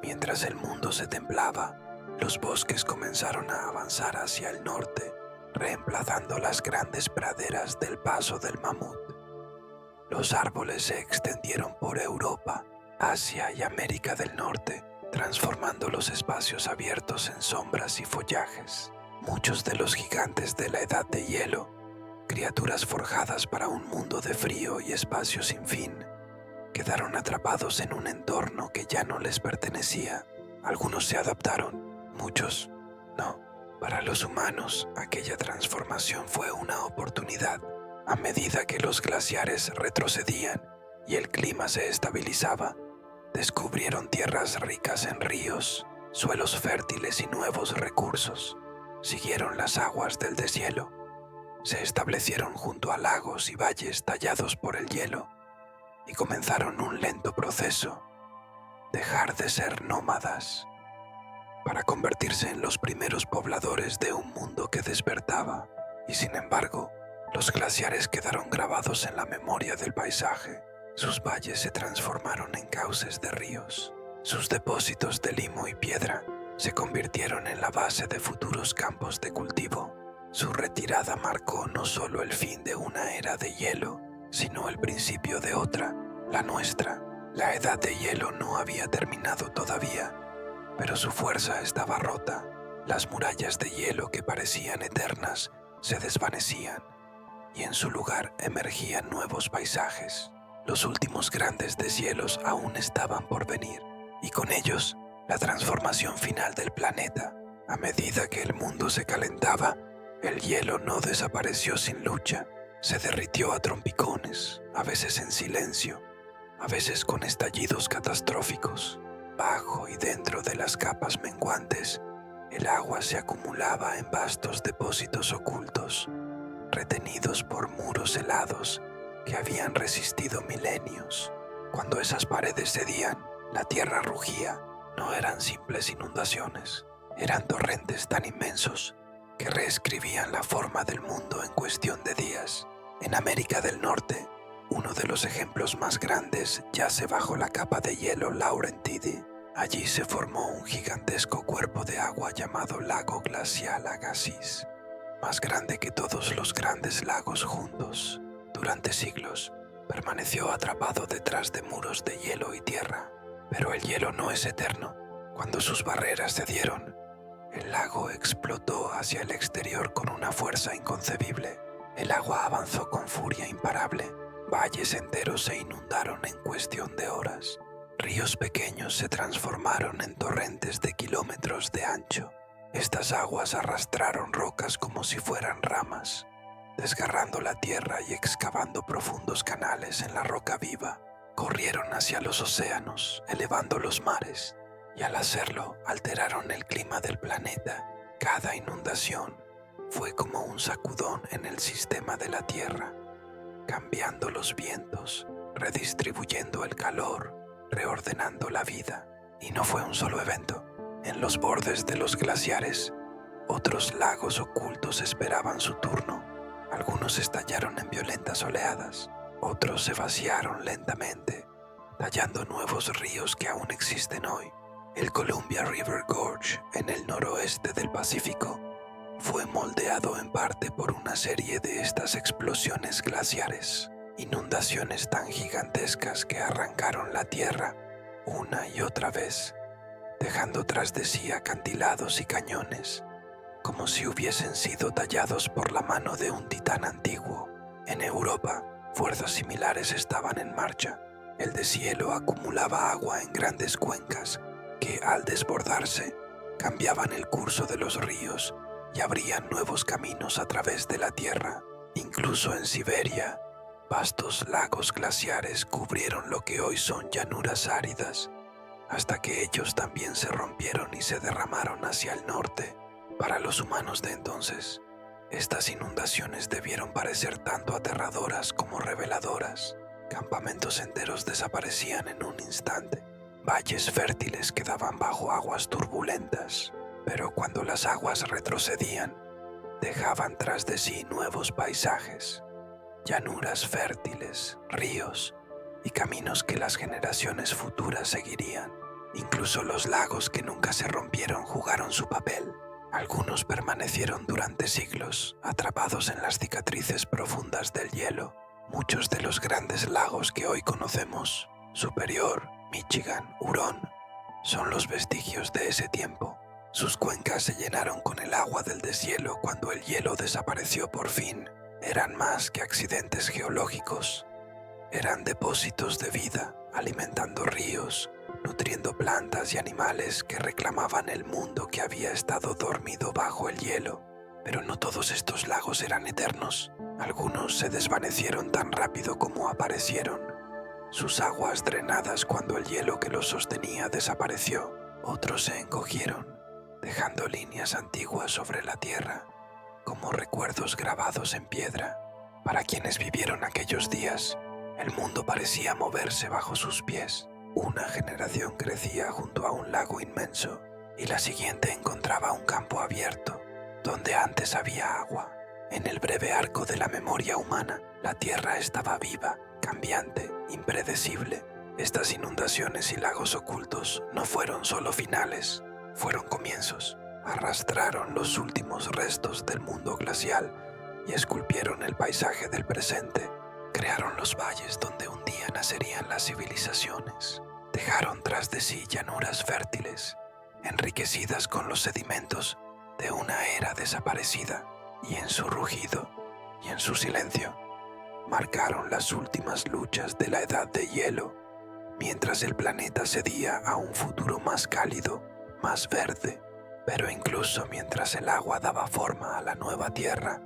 A: Mientras el mundo se templaba, los bosques comenzaron a avanzar hacia el norte, reemplazando las grandes praderas del paso del mamut. Los árboles se extendieron por Europa, Asia y América del Norte, transformando los espacios abiertos en sombras y follajes. Muchos de los gigantes de la Edad de Hielo, criaturas forjadas para un mundo de frío y espacio sin fin, quedaron atrapados en un entorno que ya no les pertenecía. Algunos se adaptaron, muchos no. Para los humanos, aquella transformación fue una oportunidad. A medida que los glaciares retrocedían y el clima se estabilizaba, descubrieron tierras ricas en ríos, suelos fértiles y nuevos recursos. Siguieron las aguas del deshielo. Se establecieron junto a lagos y valles tallados por el hielo y comenzaron un lento proceso: dejar de ser nómadas para convertirse en los primeros pobladores de un mundo que despertaba. Y sin embargo, los glaciares quedaron grabados en la memoria del paisaje. Sus valles se transformaron en cauces de ríos. Sus depósitos de limo y piedra se convirtieron en la base de futuros campos de cultivo. Su retirada marcó no solo el fin de una era de hielo, sino el principio de otra, la nuestra. La edad de hielo no había terminado todavía, pero su fuerza estaba rota. Las murallas de hielo que parecían eternas se desvanecían y en su lugar emergían nuevos paisajes. Los últimos grandes deshielos aún estaban por venir, y con ellos la transformación final del planeta. A medida que el mundo se calentaba, el hielo no desapareció sin lucha. Se derritió a trompicones, a veces en silencio, a veces con estallidos catastróficos. Bajo y dentro de las capas menguantes, el agua se acumulaba en vastos depósitos ocultos, retenidos por muros helados que habían resistido milenios. Cuando esas paredes cedían, la tierra rugía. No eran simples inundaciones, eran torrentes tan inmensos que reescribían la forma del mundo en cuestión de días. En América del Norte, uno de los ejemplos más grandes yace bajo la capa de hielo Laurentide. Allí se formó un gigantesco cuerpo de agua llamado Lago Glacial Agassiz, más grande que todos los grandes lagos juntos. Durante siglos, permaneció atrapado detrás de muros de hielo y tierra. Pero el hielo no es eterno. Cuando sus barreras cedieron, el lago explotó hacia el exterior con una fuerza inconcebible. El agua avanzó con furia imparable, Valles enteros se inundaron en cuestión de horas. Ríos pequeños se transformaron en torrentes de kilómetros de ancho. Estas aguas arrastraron rocas como si fueran ramas, desgarrando la tierra y excavando profundos canales en la roca viva. Corrieron hacia los océanos, elevando los mares, y al hacerlo alteraron el clima del planeta. Cada inundación fue como un sacudón en el sistema de la tierra, cambiando los vientos, redistribuyendo el calor, reordenando la vida. Y no fue un solo evento. En los bordes de los glaciares, otros lagos ocultos esperaban su turno. Algunos estallaron en violentas oleadas, otros se vaciaron lentamente, tallando nuevos ríos que aún existen hoy. El Columbia River Gorge, en el noroeste del Pacífico, fue moldeado en parte por una serie de estas explosiones glaciares, inundaciones tan gigantescas que arrancaron la tierra una y otra vez, dejando tras de sí acantilados y cañones, como si hubiesen sido tallados por la mano de un titán antiguo. En Europa, fuerzas similares estaban en marcha. El deshielo acumulaba agua en grandes cuencas que, al desbordarse, cambiaban el curso de los ríos y abrían nuevos caminos a través de la tierra. Incluso en Siberia, vastos lagos glaciares cubrieron lo que hoy son llanuras áridas, hasta que ellos también se rompieron y se derramaron hacia el norte. Para los humanos de entonces, estas inundaciones debieron parecer tanto aterradoras como reveladoras. Campamentos enteros desaparecían en un instante. Valles fértiles quedaban bajo aguas turbulentas, pero cuando las aguas retrocedían, dejaban tras de sí nuevos paisajes, llanuras fértiles, ríos y caminos que las generaciones futuras seguirían. Incluso los lagos que nunca se rompieron jugaron su papel. Algunos permanecieron durante siglos, atrapados en las cicatrices profundas del hielo. Muchos de los grandes lagos que hoy conocemos, Superior, Michigan, Hurón, son los vestigios de ese tiempo. Sus cuencas se llenaron con el agua del deshielo cuando el hielo desapareció por fin. Eran más que accidentes geológicos. Eran depósitos de vida, alimentando ríos, nutriendo plantas y animales que reclamaban el mundo que había estado dormido bajo el hielo. Pero no todos estos lagos eran eternos. Algunos se desvanecieron tan rápido como aparecieron, sus aguas drenadas cuando el hielo que los sostenía desapareció. Otros se encogieron, dejando líneas antiguas sobre la tierra, como recuerdos grabados en piedra. Para quienes vivieron aquellos días, el mundo parecía moverse bajo sus pies. Una generación crecía junto a un lago inmenso y la siguiente encontraba un campo abierto donde antes había agua. En el breve arco de la memoria humana, la tierra estaba viva, cambiante, impredecible. Estas inundaciones y lagos ocultos no fueron solo finales, fueron comienzos. Arrastraron los últimos restos del mundo glacial y esculpieron el paisaje del presente. Crearon los valles donde un día nacerían las civilizaciones. Dejaron tras de sí llanuras fértiles, enriquecidas con los sedimentos de una era desaparecida, y en su rugido y en su silencio marcaron las últimas luchas de la edad de hielo, mientras el planeta cedía a un futuro más cálido, más verde. Pero incluso mientras el agua daba forma a la nueva tierra,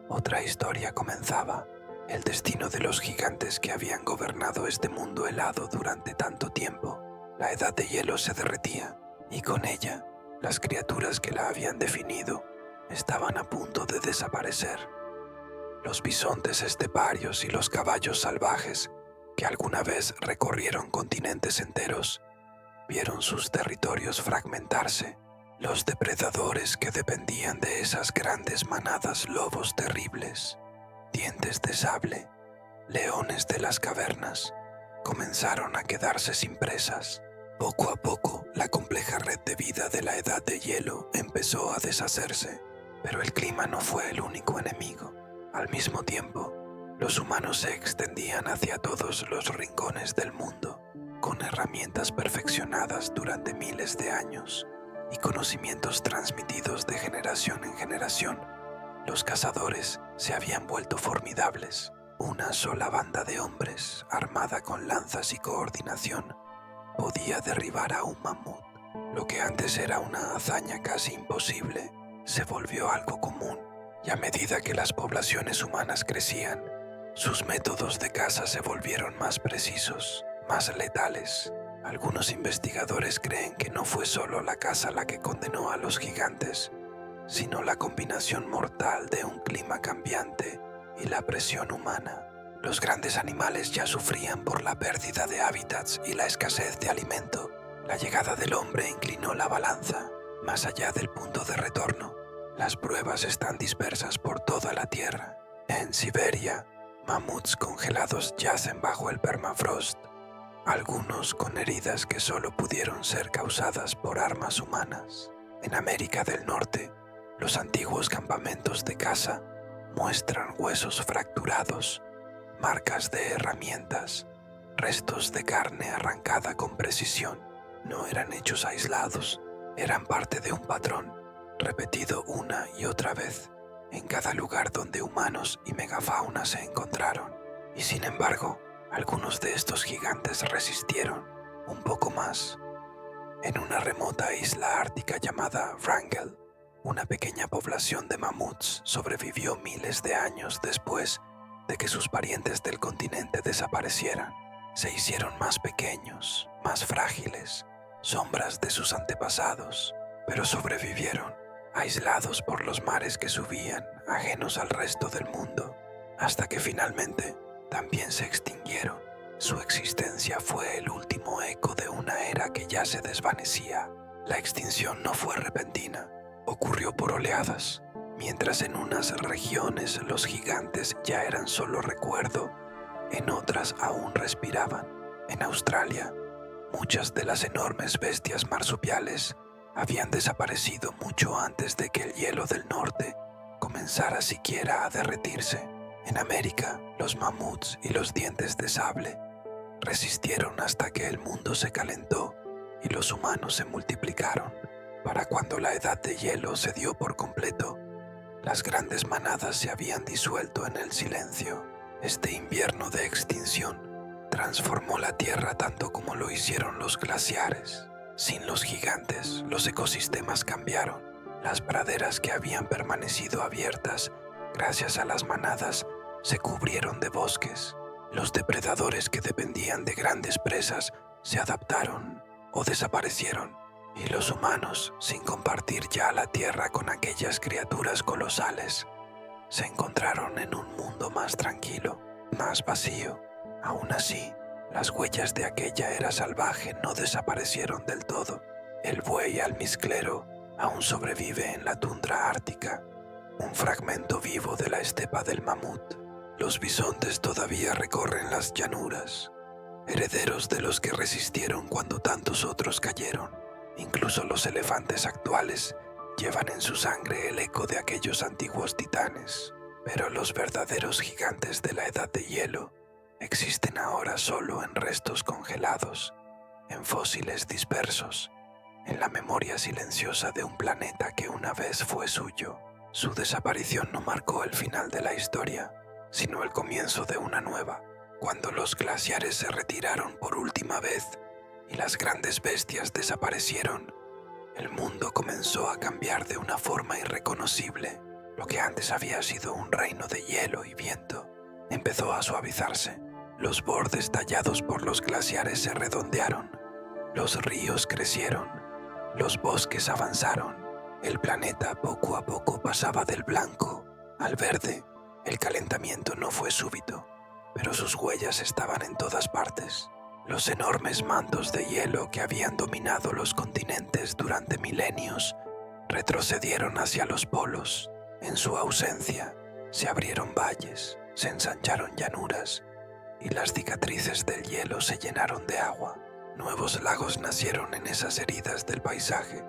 A: otra historia comenzaba. El destino de los gigantes que habían gobernado este mundo helado durante tanto tiempo. La edad de hielo se derretía, y con ella, las criaturas que la habían definido estaban a punto de desaparecer. Los bisontes esteparios y los caballos salvajes, que alguna vez recorrieron continentes enteros, vieron sus territorios fragmentarse. Los depredadores que dependían de esas grandes manadas, lobos terribles, dientes de sable, leones de las cavernas, comenzaron a quedarse sin presas. Poco a poco, la compleja red de vida de la edad de hielo empezó a deshacerse, pero el clima no fue el único enemigo. Al mismo tiempo, los humanos se extendían hacia todos los rincones del mundo, con herramientas perfeccionadas durante miles de años y conocimientos transmitidos de generación en generación. Los cazadores se habían vuelto formidables. Una sola banda de hombres, armada con lanzas y coordinación, podía derribar a un mamut. Lo que antes era una hazaña casi imposible, se volvió algo común, y a medida que las poblaciones humanas crecían, sus métodos de caza se volvieron más precisos, más letales. Algunos investigadores creen que no fue solo la caza la que condenó a los gigantes, sino la combinación mortal de un clima cambiante y la presión humana. Los grandes animales ya sufrían por la pérdida de hábitats y la escasez de alimento. La llegada del hombre inclinó la balanza, más allá del punto de retorno. Las pruebas están dispersas por toda la Tierra. En Siberia, mamuts congelados yacen bajo el permafrost, algunos con heridas que solo pudieron ser causadas por armas humanas. En América del Norte, los antiguos campamentos de caza muestran huesos fracturados, marcas de herramientas, restos de carne arrancada con precisión. No eran hechos aislados, eran parte de un patrón, repetido una y otra vez, en cada lugar donde humanos y megafauna se encontraron. Y sin embargo, algunos de estos gigantes resistieron un poco más. En una remota isla ártica llamada Wrangel, una pequeña población de mamuts sobrevivió miles de años después de que sus parientes del continente desaparecieran. Se hicieron más pequeños, más frágiles, sombras de sus antepasados, pero sobrevivieron, aislados por los mares que subían, ajenos al resto del mundo, hasta que finalmente también se extinguieron. Su existencia fue el último eco de una era que ya se desvanecía. La extinción no fue repentina, ocurrió por oleadas. Mientras en unas regiones los gigantes ya eran solo recuerdo, en otras aún respiraban. En Australia, muchas de las enormes bestias marsupiales habían desaparecido mucho antes de que el hielo del norte comenzara siquiera a derretirse. En América, los mamuts y los dientes de sable resistieron hasta que el mundo se calentó y los humanos se multiplicaron. Para cuando la edad de hielo se dio por completo, las grandes manadas se habían disuelto en el silencio. Este invierno de extinción transformó la Tierra tanto como lo hicieron los glaciares. Sin los gigantes, los ecosistemas cambiaron. Las praderas que habían permanecido abiertas gracias a las manadas se cubrieron de bosques. Los depredadores que dependían de grandes presas se adaptaron o desaparecieron, y los humanos, sin compartir ya la tierra con aquellas criaturas colosales, se encontraron en un mundo más tranquilo, más vacío. Aún así, las huellas de aquella era salvaje no desaparecieron del todo. El buey almizclero aún sobrevive en la tundra ártica, un fragmento vivo de la estepa del mamut. Los bisontes todavía recorren las llanuras, herederos de los que resistieron cuando tantos otros cayeron. Incluso los elefantes actuales llevan en su sangre el eco de aquellos antiguos titanes. Pero los verdaderos gigantes de la edad de hielo existen ahora solo en restos congelados, en fósiles dispersos, en la memoria silenciosa de un planeta que una vez fue suyo. Su desaparición no marcó el final de la historia, sino el comienzo de una nueva. Cuando los glaciares se retiraron por última vez y las grandes bestias desaparecieron, el mundo comenzó a cambiar de una forma irreconocible. Lo que antes había sido un reino de hielo y viento empezó a suavizarse. Los bordes tallados por los glaciares se redondearon, los ríos crecieron, los bosques avanzaron. El planeta poco a poco pasaba del blanco al verde. El calentamiento no fue súbito, pero sus huellas estaban en todas partes. Los enormes mantos de hielo que habían dominado los continentes durante milenios retrocedieron hacia los polos. En su ausencia, se abrieron valles, se ensancharon llanuras, y las cicatrices del hielo se llenaron de agua. Nuevos lagos nacieron en esas heridas del paisaje,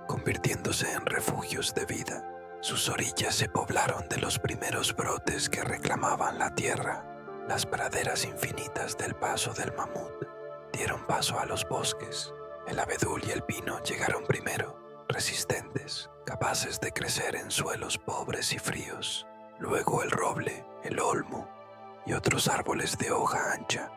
A: convirtiéndose en refugios de vida. Sus orillas se poblaron de los primeros brotes que reclamaban la tierra. Las praderas infinitas del paso del mamut dieron paso a los bosques. El abedul y el pino llegaron primero, resistentes, capaces de crecer en suelos pobres y fríos. Luego el roble, el olmo y otros árboles de hoja ancha.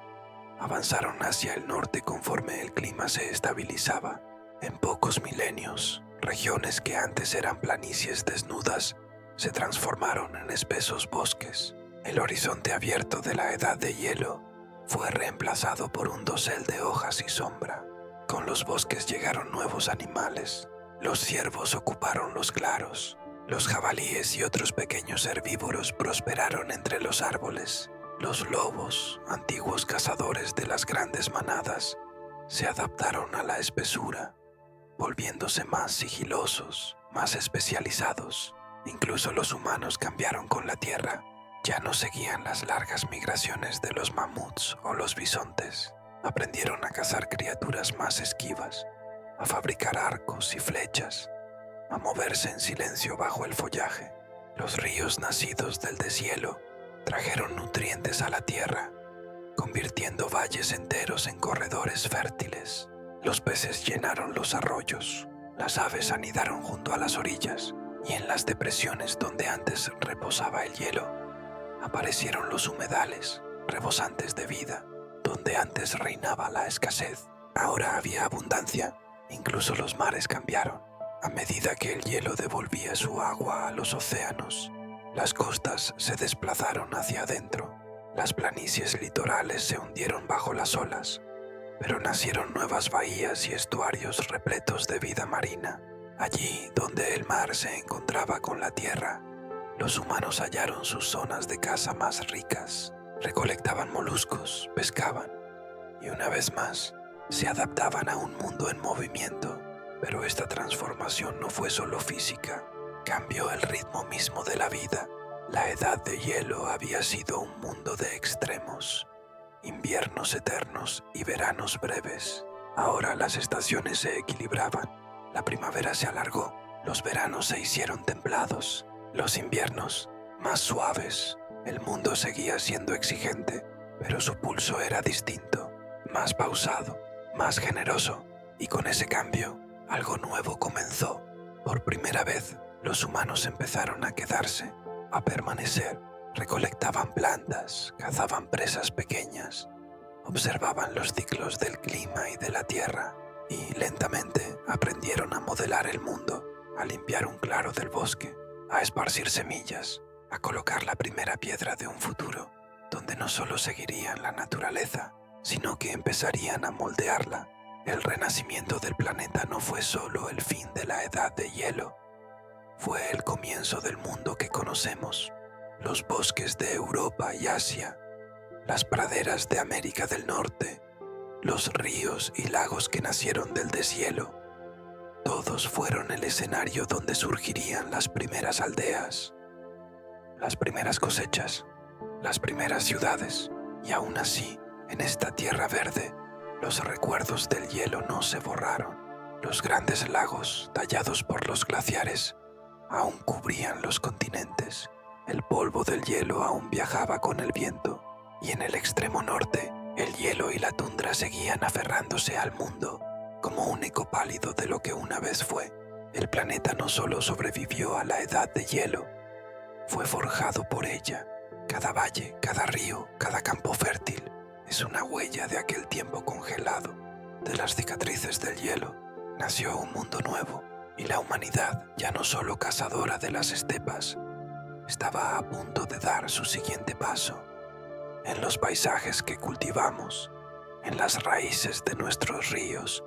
A: Avanzaron hacia el norte conforme el clima se estabilizaba. En pocos milenios, regiones que antes eran planicies desnudas se transformaron en espesos bosques. El horizonte abierto de la edad de hielo fue reemplazado por un dosel de hojas y sombra. Con los bosques llegaron nuevos animales. Los ciervos ocuparon los claros. Los jabalíes y otros pequeños herbívoros prosperaron entre los árboles. Los lobos, antiguos cazadores de las grandes manadas, se adaptaron a la espesura, volviéndose más sigilosos, más especializados. Incluso los humanos cambiaron con la tierra. Ya no seguían las largas migraciones de los mamuts o los bisontes. Aprendieron a cazar criaturas más esquivas, a fabricar arcos y flechas, a moverse en silencio bajo el follaje. Los ríos nacidos del deshielo trajeron nutrientes a la tierra, convirtiendo valles enteros en corredores fértiles. Los peces llenaron los arroyos, las aves anidaron junto a las orillas, y en las depresiones donde antes reposaba el hielo, aparecieron los humedales, rebosantes de vida. Donde antes reinaba la escasez, ahora había abundancia. Incluso los mares cambiaron. A medida que el hielo devolvía su agua a los océanos, las costas se desplazaron hacia adentro. Las planicies litorales se hundieron bajo las olas, pero nacieron nuevas bahías y estuarios repletos de vida marina. Allí donde el mar se encontraba con la tierra, los humanos hallaron sus zonas de caza más ricas. Recolectaban moluscos, pescaban y una vez más se adaptaban a un mundo en movimiento. Pero esta transformación no fue solo física, cambió el ritmo mismo de la vida. La edad de hielo había sido un mundo de extremos, inviernos eternos y veranos breves. Ahora las estaciones se equilibraban, la primavera se alargó, los veranos se hicieron templados, los inviernos más suaves. El mundo seguía siendo exigente, pero su pulso era distinto, más pausado, más generoso, y con ese cambio, algo nuevo comenzó. Por primera vez, los humanos empezaron a quedarse, a permanecer. Recolectaban plantas, cazaban presas pequeñas, observaban los ciclos del clima y de la tierra, y lentamente aprendieron a modelar el mundo, a limpiar un claro del bosque, a esparcir semillas, a colocar la primera piedra de un futuro, donde no solo seguirían la naturaleza, sino que empezarían a moldearla. El renacimiento del planeta no fue solo el fin de la edad de hielo, fue el comienzo del mundo que conocemos. Los bosques de Europa y Asia, las praderas de América del Norte, los ríos y lagos que nacieron del deshielo, todos fueron el escenario donde surgirían las primeras aldeas, las primeras cosechas, las primeras ciudades. Y aún así, en esta tierra verde, los recuerdos del hielo no se borraron. Los grandes lagos, tallados por los glaciares, aún cubrían los continentes. El polvo del hielo aún viajaba con el viento, y en el extremo norte, el hielo y la tundra seguían aferrándose al mundo como un eco pálido de lo que una vez fue. El planeta no solo sobrevivió a la edad de hielo, fue forjado por ella. Cada valle, cada río, cada campo fértil es una huella de aquel tiempo congelado. De las cicatrices del hielo nació un mundo nuevo, y la humanidad, ya no solo cazadora de las estepas, estaba a punto de dar su siguiente paso. En los paisajes que cultivamos, en las raíces de nuestros ríos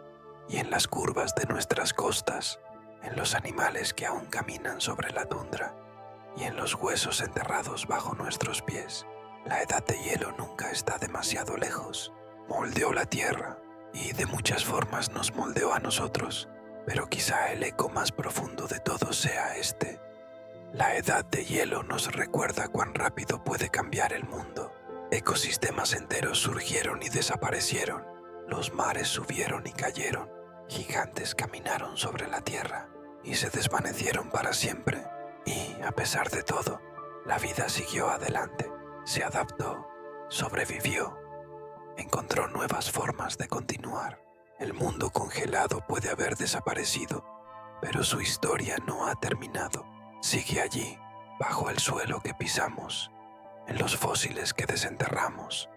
A: y en las curvas de nuestras costas, en los animales que aún caminan sobre la tundra y en los huesos enterrados bajo nuestros pies. La edad de hielo nunca está demasiado lejos. Moldeó la tierra y de muchas formas nos moldeó a nosotros, pero quizá el eco más profundo de todos sea este. La edad de hielo nos recuerda cuán rápido puede cambiar el mundo. Ecosistemas enteros surgieron y desaparecieron, los mares subieron y cayeron, gigantes caminaron sobre la tierra y se desvanecieron para siempre. Y, a pesar de todo, la vida siguió adelante, se adaptó, sobrevivió, encontró nuevas formas de continuar. El mundo congelado puede haber desaparecido, pero su historia no ha terminado. Sigue allí, bajo el suelo que pisamos, en los fósiles que desenterramos,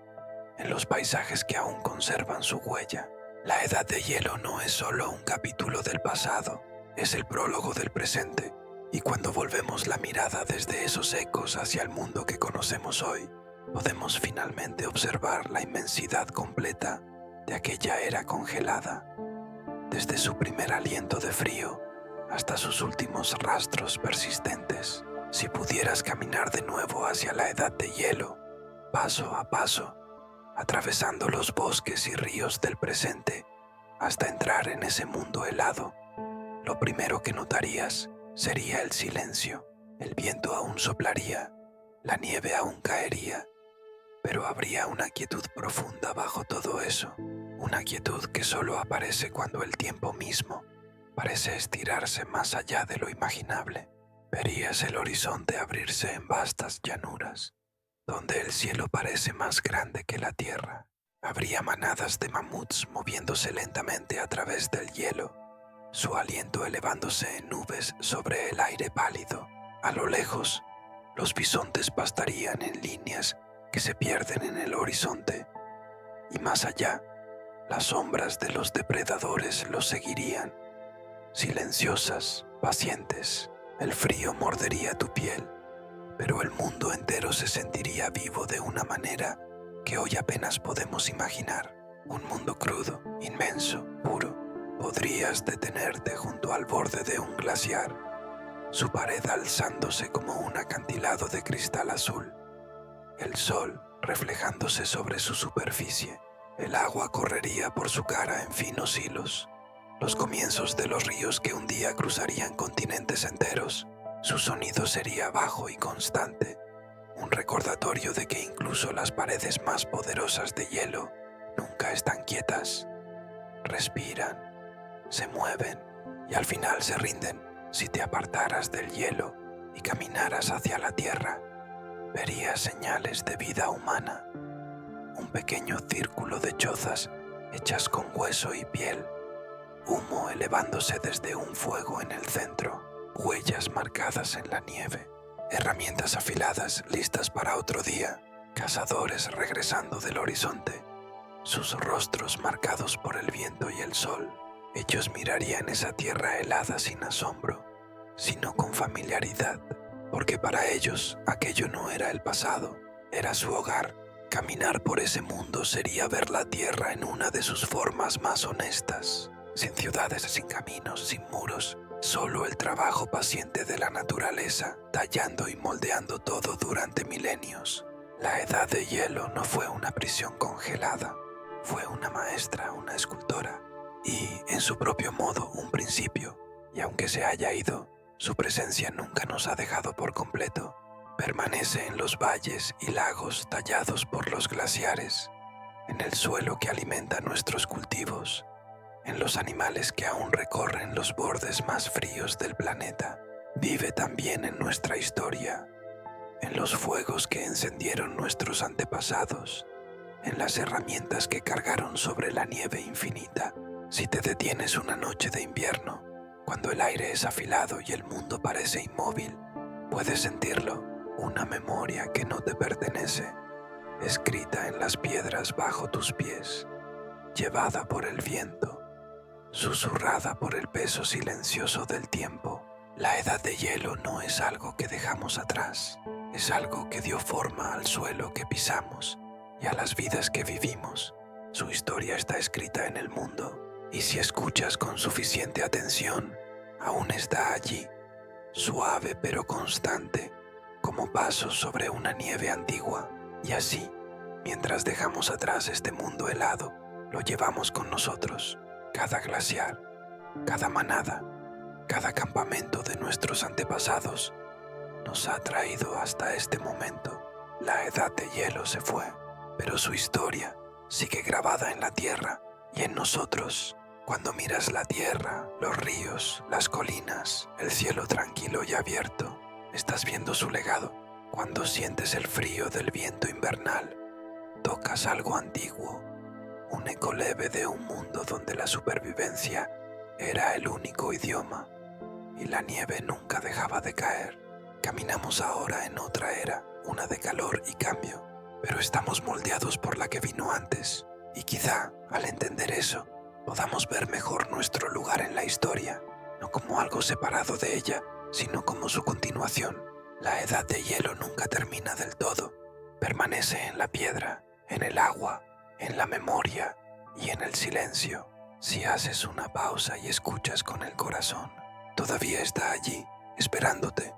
A: en los paisajes que aún conservan su huella. La edad de hielo no es solo un capítulo del pasado, es el prólogo del presente, y cuando volvemos la mirada desde esos ecos hacia el mundo que conocemos hoy, podemos finalmente observar la inmensidad completa de aquella era congelada, desde su primer aliento de frío hasta sus últimos rastros persistentes. Si pudieras caminar de nuevo hacia la edad de hielo, paso a paso, atravesando los bosques y ríos del presente hasta entrar en ese mundo helado, lo primero que notarías sería el silencio. El viento aún soplaría, la nieve aún caería, pero habría una quietud profunda bajo todo eso, una quietud que solo aparece cuando el tiempo mismo parece estirarse más allá de lo imaginable. Verías el horizonte abrirse en vastas llanuras, donde el cielo parece más grande que la tierra. Habría manadas de mamuts moviéndose lentamente a través del hielo, su aliento elevándose en nubes sobre el aire pálido. A lo lejos, los bisontes pastarían en líneas que se pierden en el horizonte, y más allá, las sombras de los depredadores los seguirían, silenciosas, pacientes. El frío mordería tu piel, pero el mundo entero se sentiría vivo de una manera que hoy apenas podemos imaginar. Un mundo crudo, inmenso, puro. Podrías detenerte junto al borde de un glaciar, su pared alzándose como un acantilado de cristal azul, el sol reflejándose sobre su superficie. El agua correría por su cara en finos hilos, los comienzos de los ríos que un día cruzarían continentes enteros. Su sonido sería bajo y constante, un recordatorio de que incluso las paredes más poderosas de hielo nunca están quietas. Respiran, se mueven y al final se rinden. Si te apartaras del hielo y caminaras hacia la tierra, verías señales de vida humana, un pequeño círculo de chozas hechas con hueso y piel, humo elevándose desde un fuego en el centro, huellas marcadas en la nieve, herramientas afiladas listas para otro día, cazadores regresando del horizonte, sus rostros marcados por el viento y el sol. Ellos mirarían esa tierra helada sin asombro, sino con familiaridad, porque para ellos aquello no era el pasado, era su hogar. Caminar por ese mundo sería ver la tierra en una de sus formas más honestas, sin ciudades, sin caminos, sin muros, solo el trabajo paciente de la naturaleza, tallando y moldeando todo durante milenios. La edad de hielo no fue una prisión congelada, fue una maestra, una escultora, y, en su propio modo, un principio, y aunque se haya ido, su presencia nunca nos ha dejado por completo. Permanece en los valles y lagos tallados por los glaciares, en el suelo que alimenta nuestros cultivos, en los animales que aún recorren los bordes más fríos del planeta. Vive también en nuestra historia, en los fuegos que encendieron nuestros antepasados, en las herramientas que cargaron sobre la nieve infinita. Si te detienes una noche de invierno, cuando el aire es afilado y el mundo parece inmóvil, puedes sentirlo, una memoria que no te pertenece, escrita en las piedras bajo tus pies, llevada por el viento, susurrada por el peso silencioso del tiempo. La edad de hielo no es algo que dejamos atrás, es algo que dio forma al suelo que pisamos y a las vidas que vivimos. Su historia está escrita en el mundo, y si escuchas con suficiente atención, aún está allí, suave pero constante, como pasos sobre una nieve antigua. Y así, mientras dejamos atrás este mundo helado, lo llevamos con nosotros. Cada glaciar, cada manada, cada campamento de nuestros antepasados nos ha traído hasta este momento. La edad de hielo se fue, pero su historia sigue grabada en la tierra y en nosotros. Cuando miras la tierra, los ríos, las colinas, el cielo tranquilo y abierto, estás viendo su legado. Cuando sientes el frío del viento invernal, tocas algo antiguo, un eco leve de un mundo donde la supervivencia era el único idioma y la nieve nunca dejaba de caer. Caminamos ahora en otra era, una de calor y cambio, pero estamos moldeados por la que vino antes, y quizá, al entender eso, podamos ver mejor nuestro lugar en la historia, no como algo separado de ella, sino como su continuación. La edad de hielo nunca termina del todo, permanece en la piedra, en el agua, en la memoria y en el silencio. Si haces una pausa y escuchas con el corazón, todavía está allí, esperándote,